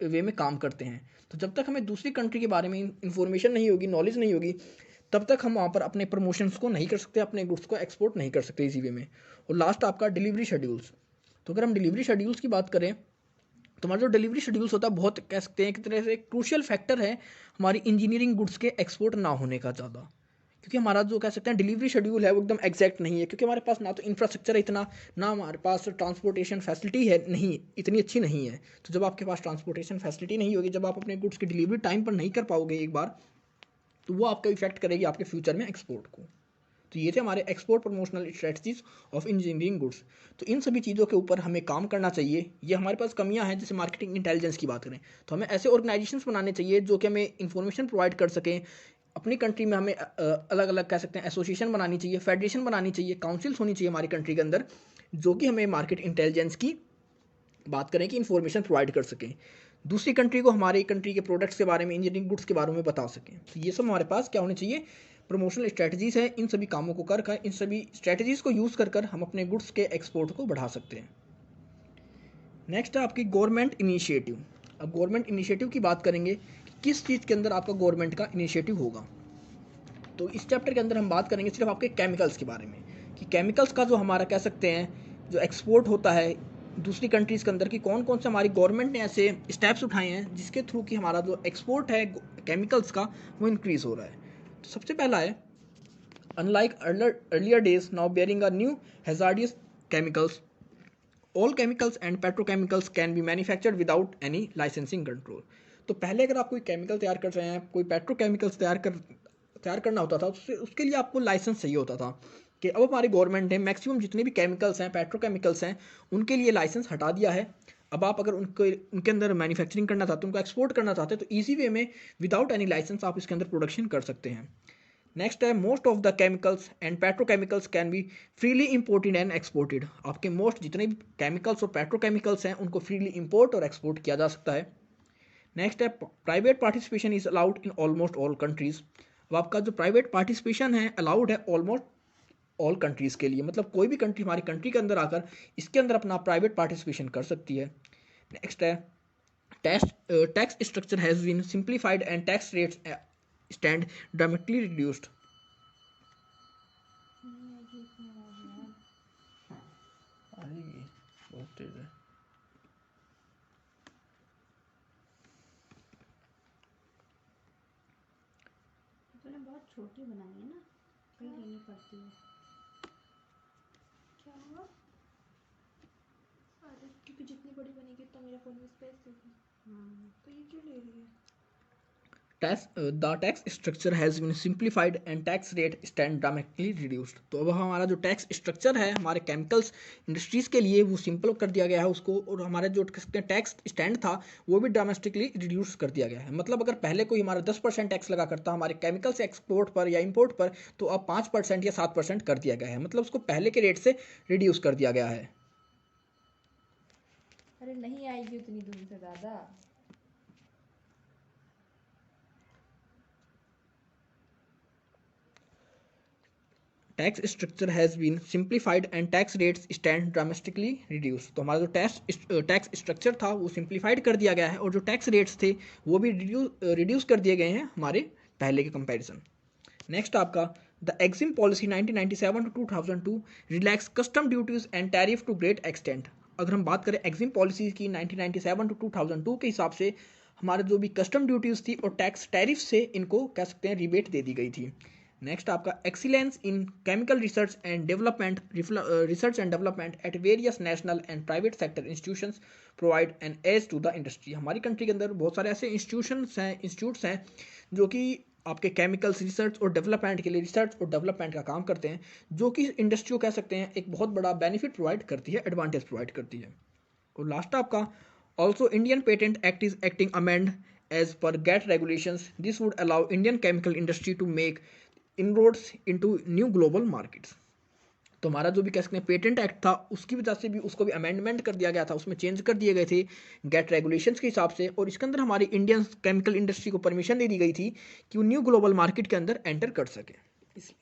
वे में काम करते हैं। तो जब तक हमें दूसरी कंट्री के बारे में इंफॉर्मेशन नहीं होगी, नॉलेज नहीं होगी, तब तक हम वहाँ पर अपने प्रमोशंस को नहीं कर सकते, अपने गुड्स को एक्सपोर्ट नहीं कर सकते इसी वे में। और लास्ट आपका डिलीवरी शेड्यूल्स। तो अगर हम डिलीवरी शेड्यूल्स की बात करें तो हमारा जो डिलीवरी शेड्यूल्स होता है बहुत कह सकते हैं एक तरह से क्रूशियल फैक्टर है हमारी इंजीनियरिंग गुड्स के एक्सपोर्ट ना होने का ज़्यादा, क्योंकि हमारा जो कह सकते हैं डिलीवरी शेड्यूल है वो एकदम एग्जैक्ट नहीं है, क्योंकि हमारे पास ना तो इंफ्रास्ट्रक्चर है इतना, ना हमारे पास ट्रांसपोर्टेशन फैसिलिटी है, नहीं इतनी अच्छी नहीं है। तो जब आपके पास ट्रांसपोर्टेशन फैसिलिटी नहीं होगी, जब आप अपने गुड्स की डिलीवरी टाइम पर नहीं कर पाओगे एक बार, तो वो आपका इफेक्ट करेगी आपके फ्यूचर में एक्सपोर्ट को। तो ये थे हमारे export promotional strategies of engineering goods. तो इन सभी चीज़ों के ऊपर हमें काम करना चाहिए। ये हमारे पास कमियां हैं, जैसे मार्केटिंग इंटेलिजेंस की बात करें तो हमें ऐसे ऑर्गेनाइजेशंस बनाने चाहिए जो कि हमें इंफॉर्मेशन प्रोवाइड कर सकें। अपनी कंट्री में हमें अलग अलग कह सकते हैं एसोसिएशन बनानी चाहिए, फेडरेशन बनानी चाहिए, काउंसिल्स होनी चाहिए हमारी कंट्री के अंदर, जो कि हमें मार्केट इंटेलिजेंस की बात करें कि इन्फॉर्मेशन प्रोवाइड कर सकें, दूसरी कंट्री को हमारी कंट्री के प्रोडक्ट्स के बारे में, इंजीनियरिंग गुड्स के बारे में बता सकें। तो ये सब हमारे पास क्या होने चाहिए, प्रमोशनल स्ट्रेटजीज हैं, इन सभी कामों को कर इन सभी स्ट्रेटजीज को यूज़ कर हम अपने गुड्स के एक्सपोर्ट को बढ़ा सकते हैं। नेक्स्ट है आपकी गवर्नमेंट इनिशिएटिव। अब गवर्नमेंट इनिशिएटिव की बात करेंगे कि किस चीज़ के अंदर आपका गवर्नमेंट का इनिशिएटिव होगा। तो इस चैप्टर के अंदर हम बात करेंगे सिर्फ आपके केमिकल्स के बारे में, कि केमिकल्स का जो हमारा कह सकते हैं जो एक्सपोर्ट होता है दूसरी कंट्रीज़ के अंदर, की कौन कौन से हमारी गवर्नमेंट ने ऐसे स्टेप्स उठाए हैं जिसके थ्रू कि हमारा जो एक्सपोर्ट है केमिकल्स का वो इंक्रीज़ हो रहा है। तो सबसे पहला है, unlike earlier days now bearing a new hazardous chemicals, all chemicals and petrochemicals can be manufactured without any licensing control. तो पहले अगर आप कोई केमिकल तैयार कर रहे हैं, कोई पेट्रोकेमिकल्स तैयार करना होता था, उसके लिए आपको लाइसेंस चाहिए होता था। कि अब हमारी गवर्नमेंट ने मैक्सिमम जितने भी केमिकल्स हैं, पेट्रोकेमिकल्स हैं, उनके लिए लाइसेंस हटा दिया है। अब आप अगर उनके अंदर मैन्युफैक्चरिंग करना चाहते हैं, उनको एक्सपोर्ट करना चाहते हैं, तो ईजी वे में विदाउट एनी लाइसेंस आप इसके अंदर प्रोडक्शन कर सकते हैं। नेक्स्ट है, most of the chemicals and petrochemicals can be freely imported and exported. आपके मोस्ट जितने भी केमिकल्स और पेट्रोकेमिकल्स हैं उनको फ्रीली इम्पोर्ट और एक्सपोर्ट किया जा सकता है। नेक्स्ट है, private participation is allowed in almost all countries. अब आपका जो प्राइवेट पार्टिसिपेशन है अलाउड है ऑलमोस्ट ऑल कंट्रीज़ के लिए, मतलब कोई भी कंट्री हमारी कंट्री के अंदर आकर इसके अंदर अपना प्राइवेट पार्टिसिपेशन कर सकती है। नेक्स्ट है, tax structure has been simplified and tax rates stand dramatically reduced. बहुत छोटी बनाई है ना, कहीं लेनी पड़ती है। क्या हुआ? अरे क्योंकि जितनी बड़ी बनेगी तो मेरा फोन में स्पेस देगी। तो ये क्यों ले रही है? The tax structure has been simplified and tax rate stand dramatically reduced। तो अब हमारा जो टैक्स स्ट्रक्चर है हमारे केमिकल्स इंडस्ट्रीज़ के लिए वो सिंपल कर दिया गया है उसको, और हमारे जो टैक्स स्टैंड था वो भी ड्रामेटिकली रिड्यूस कर दिया गया है। मतलब अगर पहले कोई हमारा 10% टैक्स लगा करता हमारे केमिकल्स एक्सपोर्ट पर या इम्पोर्ट पर, तो अब 5% या 7% कर दिया गया है, मतलब उसको पहले के रेट से रिड्यूस कर दिया गया है। अरे नहीं आएगी उतनी दूर से ज़्यादा। Tax structure has been simplified and tax rates stand dramatically reduce. तो हमारा जो टैक्स स्ट्रक्चर था वो सिंप्लीफाइड कर दिया गया है, और जो टैक्स रेट्स थे वो भी रिड्यूस कर दिए गए हैं हमारे पहले के कंपैरिजन। नेक्स्ट आपका, the exim policy 1997 to 2002 relax custom duties and tariff to great extent. अगर हम बात करें एग्जिम पॉलिसी की 1997 to 2002 के हिसाब से, हमारे जो भी कस्टम ड्यूटीज़ थी और टैक्स टैरिफ से इनको कह सकते हैं रिबेट दे दी गई थी। नेक्स्ट आपका, excellence in chemical research and development at various national and private sector institutions provide an edge to the industry. हमारी कंट्री के अंदर बहुत सारे ऐसे इंस्टीट्यूट्स हैं जो कि आपके केमिकल्स रिसर्च और डेवलपमेंट के लिए रिसर्च और डेवलपमेंट का काम करते हैं, जो कि इंडस्ट्री को कह सकते हैं एक बहुत बड़ा बेनिफिट प्रोवाइड करती है, एडवांटेज प्रोवाइड करती है। और लास्ट आपका, also Indian patent act is acting amend as per GATT regulations, this would allow Indian chemical industry to make inroads into new global markets. तो हमारा जो भी कह सकते हैं पेटेंट एक्ट था उसकी वजह से भी उसको भी अमेंडमेंट कर दिया गया था, उसमें चेंज कर दिए गए थे गेट रेगुलेशंस के हिसाब से, और इसके अंदर हमारी इंडियन केमिकल इंडस्ट्री को परमिशन दे दी गई थी कि वो न्यू ग्लोबल मार्केट के अंदर एंटर कर सके। इसलिए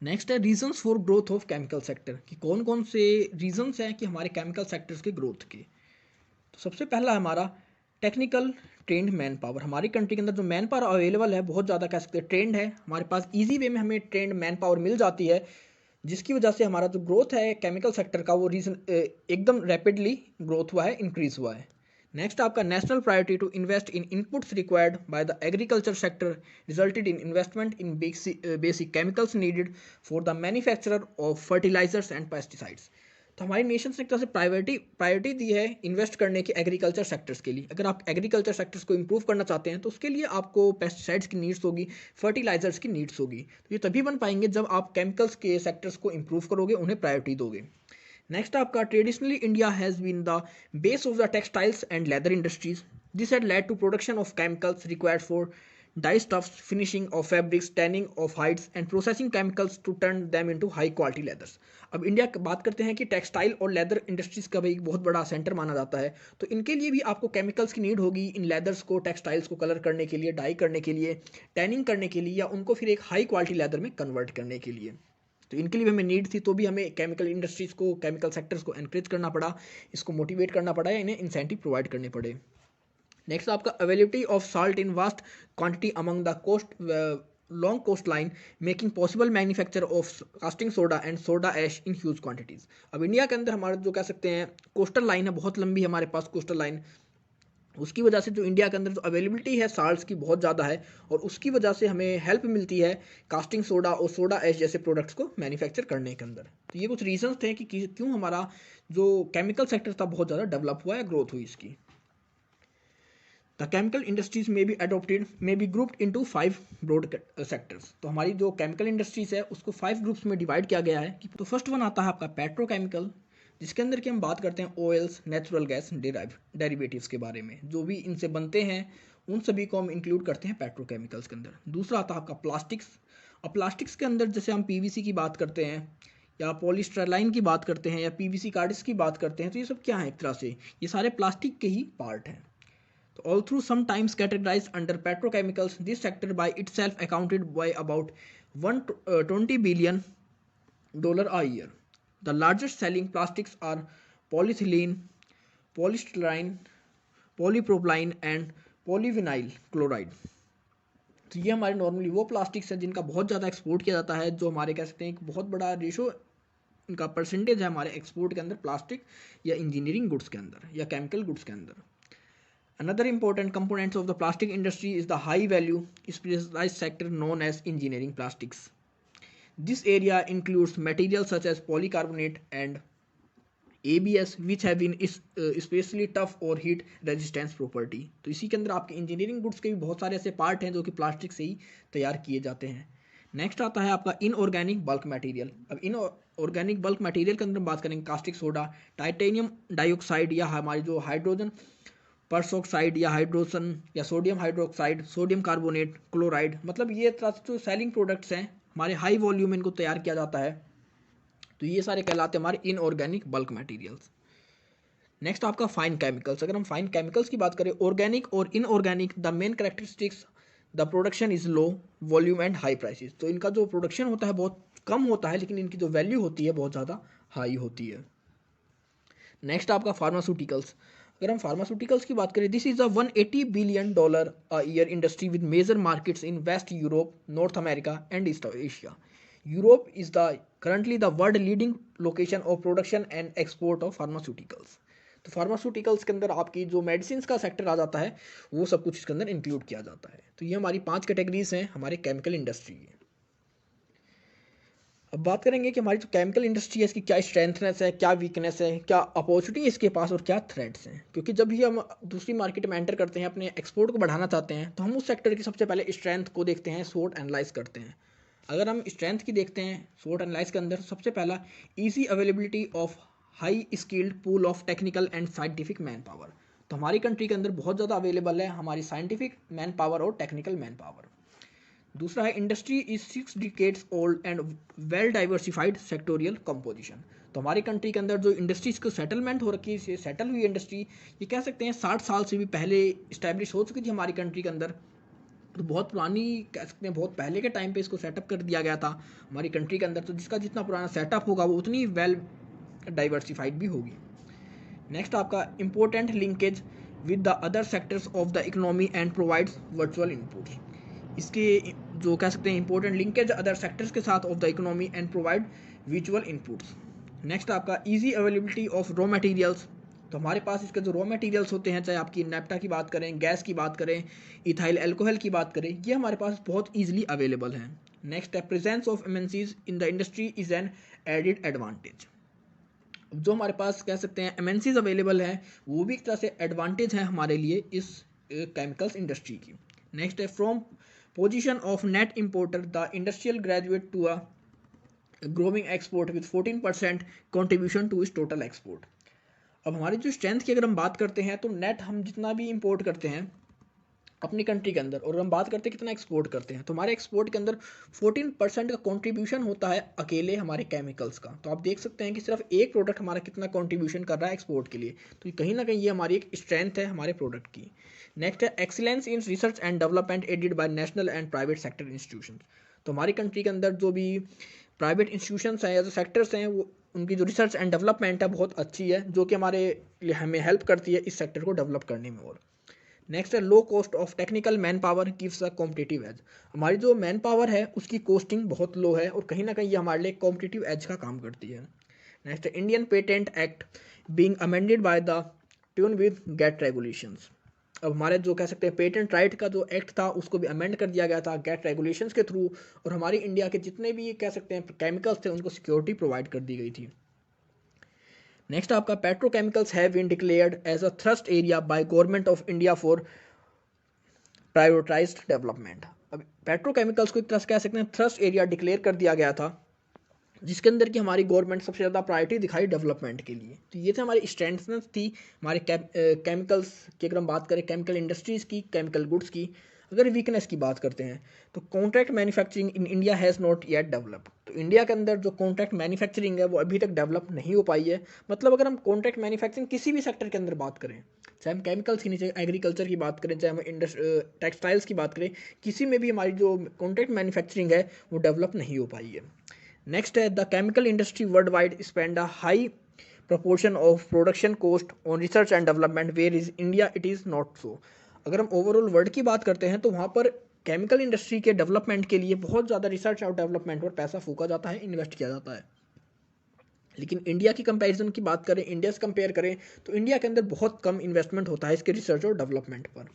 नेक्स्ट है, reasons for growth of chemical sector, कि कौन कौन से रीजंस हैं कि हमारे केमिकल सेक्टर्स के ग्रोथ के। तो सबसे पहला हमारा टेक्निकल ट्रेंड मैन पावर। हमारी कंट्री के अंदर जो मैन पावर अवेलेबल है बहुत ज़्यादा कह सकते हैं ट्रेंड है, हमारे पास ईजी वे में हमें ट्रेंड मैन पावर मिल जाती है, जिसकी वजह से हमारा जो ग्रोथ है केमिकल सेक्टर का वो एकदम रैपिडली ग्रोथ हुआ है, इंक्रीज हुआ है। नेक्स्ट आपका, national priority to invest in inputs required by the agriculture sector resulted in investment in basic chemicals needed for the manufacturer of fertilisers and pesticides. तो हमारी नेशन ने एक तरह से प्रायोरिटी दी है इन्वेस्ट करने की एग्रीकल्चर सेक्टर्स के लिए। अगर आप एग्रीकल्चर सेक्टर्स को इंप्रूव करना चाहते हैं तो उसके लिए आपको पेस्टिसाइड्स की नीड्स होगी, फर्टिलाइजर्स की नीड्स होगी। तो ये तभी बन पाएंगे जब आप केमिकल्स के सेक्टर्स को इंप्रूव करोगे, उन्हें प्रायोरिटी दोगे। नेक्स्ट आपका traditionally India has been the base of the textiles and leather industries. This had led to production of chemicals required for dye stuffs, finishing of fabrics, tanning of hides and processing chemicals to turn them into high quality leathers. अब इंडिया की बात करते हैं कि टेक्सटाइल और लेदर इंडस्ट्रीज का भी एक बहुत बड़ा सेंटर माना जाता है, तो इनके लिए भी आपको केमिकल्स की नीड होगी इन लेदर्स को, टेक्सटाइल्स को कलर करने के लिए, डाई करने के लिए, टैनिंग करने के लिए, या उनको फिर एक हाई क्वालिटी लेदर में कन्वर्ट करने के लिए. तो इनके लिए भी हमें नीड थी, तो भी हमें केमिकल इंडस्ट्रीज़ को, केमिकल सेक्टर्स को एनकरेज करना पड़ा, इसको मोटिवेट करना पड़ा या इन्हें इंसेंटिव प्रोवाइड करने पड़े. नेक्स्ट आपका availability of salt in vast quantity among the coast long coast line making possible manufacture of casting soda and soda ash in huge quantities. अब इंडिया के अंदर हमारा जो कह सकते हैं कोस्टल लाइन है, बहुत लंबी हमारे पास कोस्टल लाइन, उसकी वजह से जो इंडिया के अंदर जो अवेलेबिलिटी है साल्ट्स की बहुत ज़्यादा है, और उसकी वजह से हमें हेल्प मिलती है कास्टिंग सोडा और सोडा ऐश जैसे प्रोडक्ट्स को मैन्युफैक्चर करने के अंदर. तो ये कुछ रीजंस थे कि क्यों हमारा जो केमिकल सेक्टर था बहुत ज़्यादा डेवलप हुआ है, ग्रोथ हुई इसकी. The chemical industries may be grouped into 5 broad sectors. तो हमारी जो केमिकल इंडस्ट्रीज है उसको 5 ग्रुप्स में डिवाइड किया गया है. तो फर्स्ट वन आता है आपका पेट्रोकेमिकल, जिसके अंदर की हम बात करते हैं ऑयल्स, नेचुरल गैस, डेरिवेटिव्स के बारे में, जो भी इनसे बनते हैं उन सभी को हम इंक्लूड करते हैं पेट्रोकेमिकल्स के अंदर. दूसरा आता है आपका प्लास्टिक्स. अब प्लास्टिक्स के अंदर जैसे हम पीवीसी की बात करते हैं या पॉलीस्टरलाइन की बात करते हैं या पीवीसी कार्ड्स की बात करते हैं, तो ये सब क्या है, एक तरह से ये सारे प्लास्टिक के ही पार्ट हैं. So, although sometimes categorized under petrochemicals, this sector by itself accounted by about $120 billion a year. The largest selling plastics are polyethylene, polystyrene, polypropylene and polyvinyl chloride. तो ये हमारे नॉर्मली वो प्लास्टिक्स हैं जिनका बहुत ज़्यादा एक्सपोर्ट किया जाता है, जो हमारे कह सकते हैं एक बहुत बड़ा रेशो इनका परसेंटेज है हमारे एक्सपोर्ट के अंदर, प्लास्टिक या इंजीनियरिंग गुड्स के अंदर या केमिकल गुड्स के अंदर. Another important component of the plastic industry is the high value specialized sector known as engineering plastics. This area includes materials such as polycarbonate and ABS which have been especially tough or heat resistance property. तो इसी के अंदर आपके इंजीनियरिंग गुड्स के भी बहुत सारे ऐसे पार्ट हैं जो कि प्लास्टिक से ही तैयार किए जाते हैं. नेक्स्ट आता है आपका इनऑर्गेनिक बल्क मटेरियल. अब इनऑर्गेनिक बल्क मटेरियल के अंदर बात करेंगे कास्टिक सोडा, टाइटेनियम डाइऑक्साइड या हमारी जो हाइड्रोजन परसऑक्साइड या हाइड्रोजन या sodium hydroxide, sodium carbonate, chloride, मतलब ये तरह से जो सेलिंग प्रोडक्ट्स हैं हमारे हाई वॉल्यूम में इनको तैयार किया जाता है, तो ये सारे कहलाते हैं हमारे इनऑर्गेनिक बल्क मटेरियल्स. नेक्स्ट आपका फाइन केमिकल्स. अगर हम फाइन केमिकल्स की बात करें, ऑर्गेनिक और inorganic, the main characteristics the production is low volume and high prices. तो इनका जो प्रोडक्शन होता है बहुत कम होता है, लेकिन इनकी जो वैल्यू होती है बहुत ज़्यादा हाई होती है. नेक्स्ट आपका फार्मास्यूटिकल्स. अगर हम फार्मास्यूटिकल्स की बात करें, this is a $180 billion a year industry with major markets in west Europe, north America and east Asia. Europe is the currently the world leading location of production and export of pharmaceuticals. तो फार्मास्यूटिकल्स के अंदर आपकी जो मेडिसिन का सेक्टर आ जाता है वो सब कुछ इसके अंदर इंक्लूड किया जाता है. तो ये हमारी 5 कैटेगरीज हैं हमारे केमिकल इंडस्ट्री की. अब बात करेंगे कि हमारी जो केमिकल इंडस्ट्री है इसकी क्या स्ट्रेंथनेस है, क्या वीकनेस है, क्या अपॉर्चुनिटी है इसके पास और क्या थ्रेट्स हैं. क्योंकि जब भी हम दूसरी मार्केट में एंटर करते हैं, अपने एक्सपोर्ट को बढ़ाना चाहते हैं, तो हम उस सेक्टर की सबसे पहले स्ट्रेंथ को देखते हैं, सोर्ट एनालाइज करते हैं. अगर हम स्ट्रेंथ की देखते हैं सोर्ट एनालाइज के अंदर, सबसे पहला easy availability of high skilled pool of technical and scientific man power. तो हमारी कंट्री के अंदर बहुत ज़्यादा अवेलेबल है हमारी साइंटिफिक मैन पावर और टेक्निकल मैन पावर. दूसरा है industry is 6 decades old and well diversified sectoral composition. तो हमारी कंट्री के अंदर जो इंडस्ट्रीज को सेटलमेंट हो रखी है, सेटल हुई इंडस्ट्री, ये कह सकते हैं 60 साल से भी पहले इस्टेब्लिश हो चुकी थी हमारी कंट्री के अंदर. तो बहुत पुरानी कह सकते हैं, बहुत पहले के टाइम पे इसको सेटअप कर दिया गया था हमारी कंट्री के अंदर. तो जिसका जितना पुराना सेटअप होगा वो उतनी वेल डाइवर्सिफाइड भी होगी. नेक्स्ट आपका important linkage with the other sectors of the economy and provides virtual inputs. इसके जो कह सकते हैं इंपॉर्टेंट लिंकेज अदर सेक्टर्स के साथ of the economy and provide visual inputs. Next आपका easy availability of raw materials. तो हमारे पास इसके जो रॉ मटेरियल्स होते हैं, चाहे आपकी नेफ्टा की बात करें, गैस की बात करें, इथाइल एल्कोहल की बात करें, ये हमारे पास बहुत ईजिली अवेलेबल हैं. नेक्स्ट है presence of MNCs in the industry is an added advantage. जो हमारे पास कह सकते हैं एमएनसीज अवेलेबल हैं वो भी एक तरह से एडवांटेज है हमारे लिए इस केमिकल्स इंडस्ट्री की. नेक्स्ट है from position of net importer the industrial graduate to a growing export with 14% contribution to इस टोटल एक्सपोर्ट। अब हमारी जो स्ट्रेंथ की अगर हम बात करते हैं तो नेट हम जितना भी इंपोर्ट करते हैं अपनी कंट्री के अंदर और हम बात करते हैं कितना एक्सपोर्ट करते हैं, तो हमारे एक्सपोर्ट के अंदर 14% का कंट्रीब्यूशन होता है अकेले हमारे केमिकल्स का। तो आप देख सकते हैं कि सिर्फ एक प्रोडक्ट हमारा कितना कंट्रीब्यूशन कर रहा है एक्सपोर्ट के लिए, तो कहीं ना कहीं ये हमारी एक स्ट्रेंथ है हमारे प्रोडक्ट की। नेक्स्ट है excellence in research and development aided by national and private sector institution. तो हमारी कंट्री के अंदर जो भी प्राइवेट इंस्टीट्यूशंस हैं या जो सेक्टर्स हैं वो उनकी जो रिसर्च एंड डेवलपमेंट है बहुत अच्छी है, जो कि हमारे लिए हमें हेल्प करती है इस सेक्टर को डेवलप करने में। और नेक्स्ट है low cost of technical man power gives a competitive as. हमारी जो मैन पावर है उसकी कॉस्टिंग बहुत लो है और कहीं ना कहीं ये हमारे लिए कॉम्पिटिटिव एज का काम करती है। नेक्स्ट है Indian patent act being amended by the tune with GATT regulations. अब हमारे जो कह सकते हैं पेटेंट राइट का जो एक्ट था उसको भी अमेंड कर दिया गया था गेट रेगुलेशंस के थ्रू, और हमारी इंडिया के जितने भी कह सकते हैं केमिकल्स थे उनको सिक्योरिटी प्रोवाइड कर दी गई थी। नेक्स्ट आपका petrochemicals have been declared as a thrust area by government of India for prioritised development. अब पेट्रोकेमिकल्स को एक तरह से कह सकते हैं थ्रस्ट एरिया डिक्लेयर कर दिया गया था, जिसके अंदर की हमारी गवर्नमेंट सबसे ज़्यादा प्रायोरिटी दिखाई डेवलपमेंट के लिए। तो ये थे हमारी स्ट्रेंथनेस थी हमारे केमिकल्स की। अगर हम बात करें केमिकल इंडस्ट्रीज़ की, केमिकल गुड्स की, अगर वीकनेस की बात करते हैं तो contract manufacturing in India has not yet develop. तो इंडिया के अंदर जो कॉन्ट्रैक्ट मैन्युफैक्चरिंग है वो अभी तक डेवलप नहीं हो पाई है। मतलब अगर हम कॉन्ट्रैक्ट मैन्युफैक्चरिंग किसी भी सेक्टर के अंदर बात करें, चाहे हम केमिकल्स की नहीं, चाहे एग्रीकल्चर की बात करें, चाहे हम टेक्सटाइल्स की बात करें, किसी में भी हमारी जो कॉन्ट्रैक्ट मैन्युफैक्चरिंग है वो डेवलप नहीं हो पाई है। नेक्स्ट है the chemical industry world wide spend a high proportion of production cost on research and development, where is India it is not so। अगर हम ओवरऑल वर्ल्ड की बात करते हैं तो वहाँ पर केमिकल इंडस्ट्री के डेवलपमेंट के लिए बहुत ज़्यादा रिसर्च और डेवलपमेंट पर पैसा फूका जाता है, इन्वेस्ट किया जाता है। लेकिन इंडिया की कंपैरिजन की बात करें, इंडिया से कंपेयर करें तो इंडिया के अंदर बहुत कम इन्वेस्टमेंट होता है इसके रिसर्च और डेवलपमेंट पर।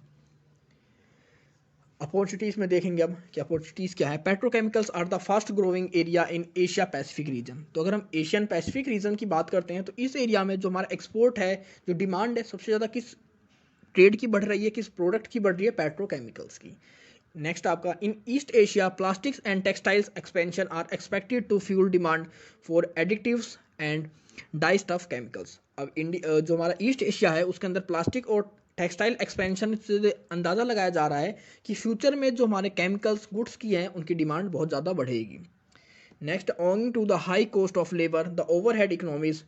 अपॉर्चुनिटीज़ में देखेंगे अब कि अपॉर्चुनिटीज़ क्या है। Petrochemicals are the fast growing area in Asia Pacific region. तो अगर हम एशियन पैसिफिक रीजन की बात करते हैं तो इस एरिया में जो हमारा एक्सपोर्ट है, जो डिमांड है, सबसे ज़्यादा किस ट्रेड की बढ़ रही है, किस प्रोडक्ट की बढ़ रही है, पेट्रोकेमिकल्स की। नेक्स्ट आपका in East Asia plastics and textiles expansion are expected to fuel demand for additives and dyestuff chemicals. अब इंडिया जो हमारा ईस्ट एशिया है उसके अंदर प्लास्टिक और टेक्सटाइल एक्सपेंशन से अंदाज़ा लगाया जा रहा है कि फ्यूचर में जो हमारे केमिकल्स गुड्स की हैं उनकी डिमांड बहुत ज़्यादा बढ़ेगी। Next owing to the high cost of labour the overhead economies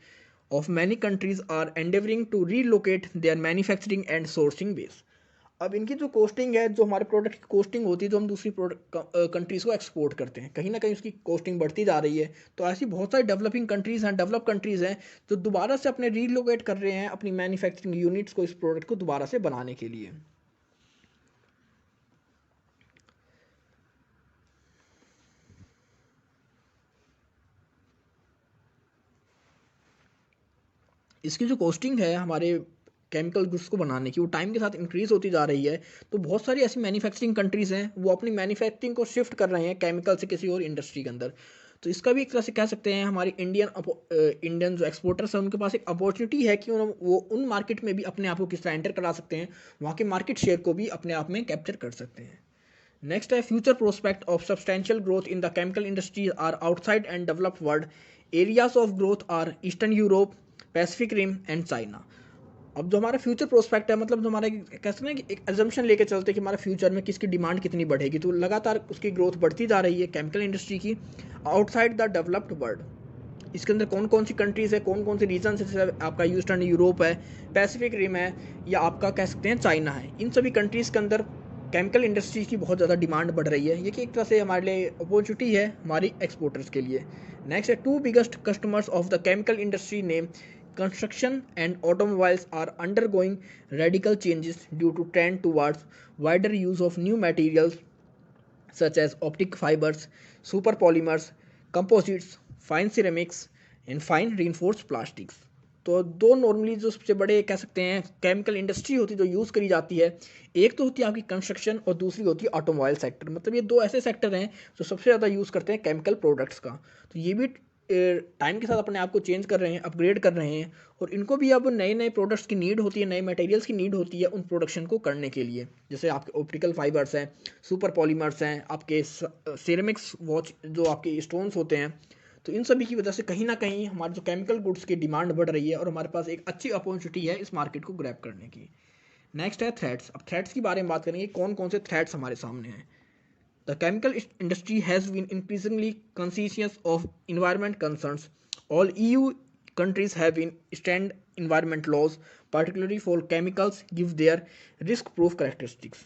of many countries are endeavouring to relocate their manufacturing and sourcing base. अब इनकी जो कॉस्टिंग है, जो हमारे प्रोडक्ट की कॉस्टिंग होती है, जो हम दूसरी प्रोडक्ट कंट्रीज़ को एक्सपोर्ट करते हैं, कहीं ना कहीं उसकी कॉस्टिंग बढ़ती जा रही है। तो ऐसी बहुत सारी डेवलपिंग कंट्रीज़ हैं, डेवलप कंट्रीज़ हैं जो दोबारा से अपने रीलोकेट कर रहे हैं अपनी मैन्युफैक्चरिंग यूनिट्स को इस प्रोडक्ट को दोबारा से बनाने के लिए। इसकी जो कॉस्टिंग है हमारे केमिकल गुड्स को बनाने की, वो टाइम के साथ इंक्रीज़ होती जा रही है। तो बहुत सारी ऐसी मैन्युफैक्चरिंग कंट्रीज़ हैं वो अपनी मैन्युफैक्चरिंग को शिफ्ट कर रहे हैं केमिकल से किसी और इंडस्ट्री के अंदर। तो इसका भी एक तरह से कह सकते हैं हमारी इंडियन जो एक्सपोर्टर्स हैं उनके पास एक अपॉर्चुनिटी है कि वो उन मार्केट में भी अपने आप को किस तरह एंटर करा सकते हैं, वहाँ के मार्केट शेयर को भी अपने आप में कैप्चर कर सकते हैं। नेक्स्ट है future prospect of substantial growth in the chemical industries are outside and developed world. Areas of growth are eastern Europe, Pacific rim and China. अब जो हमारा फ्यूचर प्रोस्पेक्ट है, मतलब जो हमारा कह सकते हैं कि एक एजम्पशन लेके चलते हैं कि हमारा फ्यूचर में किसकी डिमांड कितनी बढ़ेगी, तो लगातार उसकी ग्रोथ बढ़ती जा रही है केमिकल इंडस्ट्री की आउटसाइड द डेवलप्ड वर्ल्ड। इसके अंदर कौन कौन सी कंट्रीज़ है, कौन कौन से रीजन है, जैसे आपका ईस्टर्न यूरोप है, पैसिफिक रिम है, या आपका कह सकते हैं चाइना है। इन सभी कंट्रीज़ के अंदर केमिकल इंडस्ट्रीज की बहुत ज़्यादा डिमांड बढ़ रही है। ये कि एक तरह से हमारे लिए अपॉर्चुनिटी है हमारी एक्सपोर्टर्स के लिए। नेक्स्ट है two biggest customers of the chemical industry name construction and automobiles are undergoing radical changes due to trend towards wider use of new materials such as optic fibers, superpolymers, composites, fine ceramics and fine reinforced plastics। तो दो नॉर्मली जो सबसे बड़े कह सकते हैं केमिकल इंडस्ट्री होती है जो यूज़ करी जाती है, एक तो होती है आपकी कंस्ट्रक्शन और दूसरी होती है ऑटोमोबाइल सेक्टर। मतलब ये दो ऐसे सेक्टर हैं जो सबसे ज़्यादा यूज़ करते हैं केमिकल प्रोडक्ट्स का। तो ये भी टाइम के साथ अपने आप को चेंज कर रहे हैं, अपग्रेड कर रहे हैं, और इनको भी अब नए नए प्रोडक्ट्स की नीड होती है, नए मटेरियल्स की नीड होती है उन प्रोडक्शन को करने के लिए। जैसे आपके ऑप्टिकल फाइबर्स हैं, सुपर पॉलीमर्स हैं, आपके सिरेमिक्स वॉच जो आपके स्टोन्स होते हैं, तो तो इन सभी की वजह से कहीं ना कहीं हमारे जो केमिकल गुड्स की डिमांड बढ़ रही है और हमारे पास एक अच्छी अपॉर्चुनिटी है इस मार्केट को ग्रैब करने की। नेक्स्ट है थ्रेट्स। अब थ्रेट्स की बारे में बात करेंगे, कौन कौन से थ्रेट्स हमारे सामने हैं। The chemical industry has been increasingly conscious of environment concerns. All EU countries have been stand environment laws, particularly for chemicals, give their risk proof characteristics.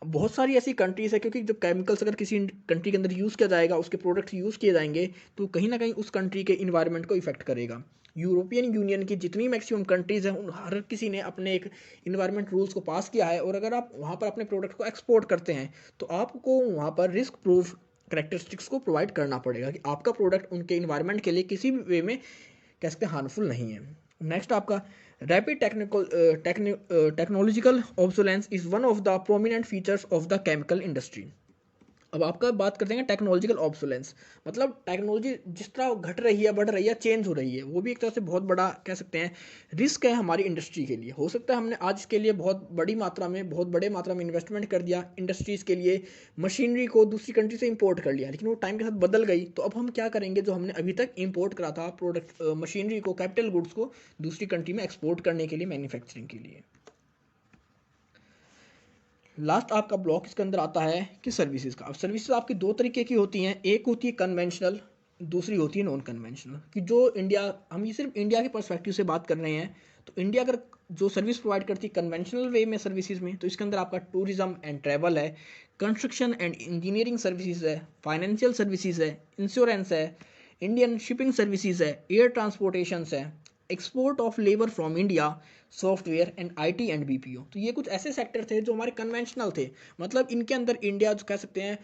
अब बहुत सारी ऐसी कंट्रीज़ है क्योंकि जब केमिकल्स अगर किसी कंट्री के अंदर यूज़ किया जाएगा, उसके प्रोडक्ट्स यूज़ किए जाएंगे तो कहीं ना कहीं उस कंट्री के इन्वायरमेंट को इफेक्ट करेगा। यूरोपियन यूनियन की जितनी मैक्सिमम कंट्रीज़ हैं उन हर किसी ने अपने एक इन्वायरमेंट रूल्स को पास किया है, और अगर आप वहाँ पर अपने प्रोडक्ट को एक्सपोर्ट करते हैं तो आपको वहाँ पर रिस्क प्रूफ करेक्टरिस्टिक्स को प्रोवाइड करना पड़ेगा कि आपका प्रोडक्ट उनके इन्वायरमेंट के लिए किसी भी वे में कह सकते हैं हार्मफुल नहीं है। नेक्स्ट आपका rapid technological obsolescence is one of the prominent features of the chemical industry. अब आपका बात करते हैं टेक्नोलॉजिकल ऑब्सोलेंस, मतलब टेक्नोलॉजी जिस तरह घट रही है, बढ़ रही है, चेंज हो रही है, वो भी एक तरह से बहुत बड़ा कह सकते हैं रिस्क है हमारी इंडस्ट्री के लिए। हो सकता है हमने आज इसके लिए बहुत बड़ी मात्रा में, बहुत बड़े मात्रा में इन्वेस्टमेंट कर दिया इंडस्ट्रीज़ के लिए, मशीनरी को दूसरी कंट्री से इंपोर्ट कर लिया, लेकिन वो टाइम के साथ बदल गई। तो अब हम क्या करेंगे, जो हमने अभी तक इंपोर्ट करा था प्रोडक्ट मशीनरी को, कैपिटल गुड्स को दूसरी कंट्री में एक्सपोर्ट करने के लिए, मैन्युफैक्चरिंग के लिए। लास्ट आपका ब्लॉक इसके अंदर आता है कि सर्विसेज का। अब सर्विसेज आपकी दो तरीके की होती हैं, एक होती है कन्वेंशनल, दूसरी होती है नॉन कन्वेंशनल। कि जो इंडिया, हम ये सिर्फ इंडिया के पर्सपेक्टिव से बात कर रहे हैं, तो इंडिया अगर जो सर्विस प्रोवाइड करती है कन्वेंशनल वे में सर्विसेज में, तो इसके अंदर आपका टूरिज्म एंड ट्रैवल है, कंस्ट्रक्शन एंड इंजीनियरिंग सर्विसेज है, फाइनेंशियल सर्विसेज है, इंश्योरेंस है, इंडियन शिपिंग सर्विसेज है, एयर ट्रांसपोर्टेशन है, export of labour from India, software and IT and BPO। तो ये कुछ ऐसे सेक्टर थे जो हमारे कन्वेंशनल थे, मतलब इनके अंदर इंडिया जो कह सकते हैं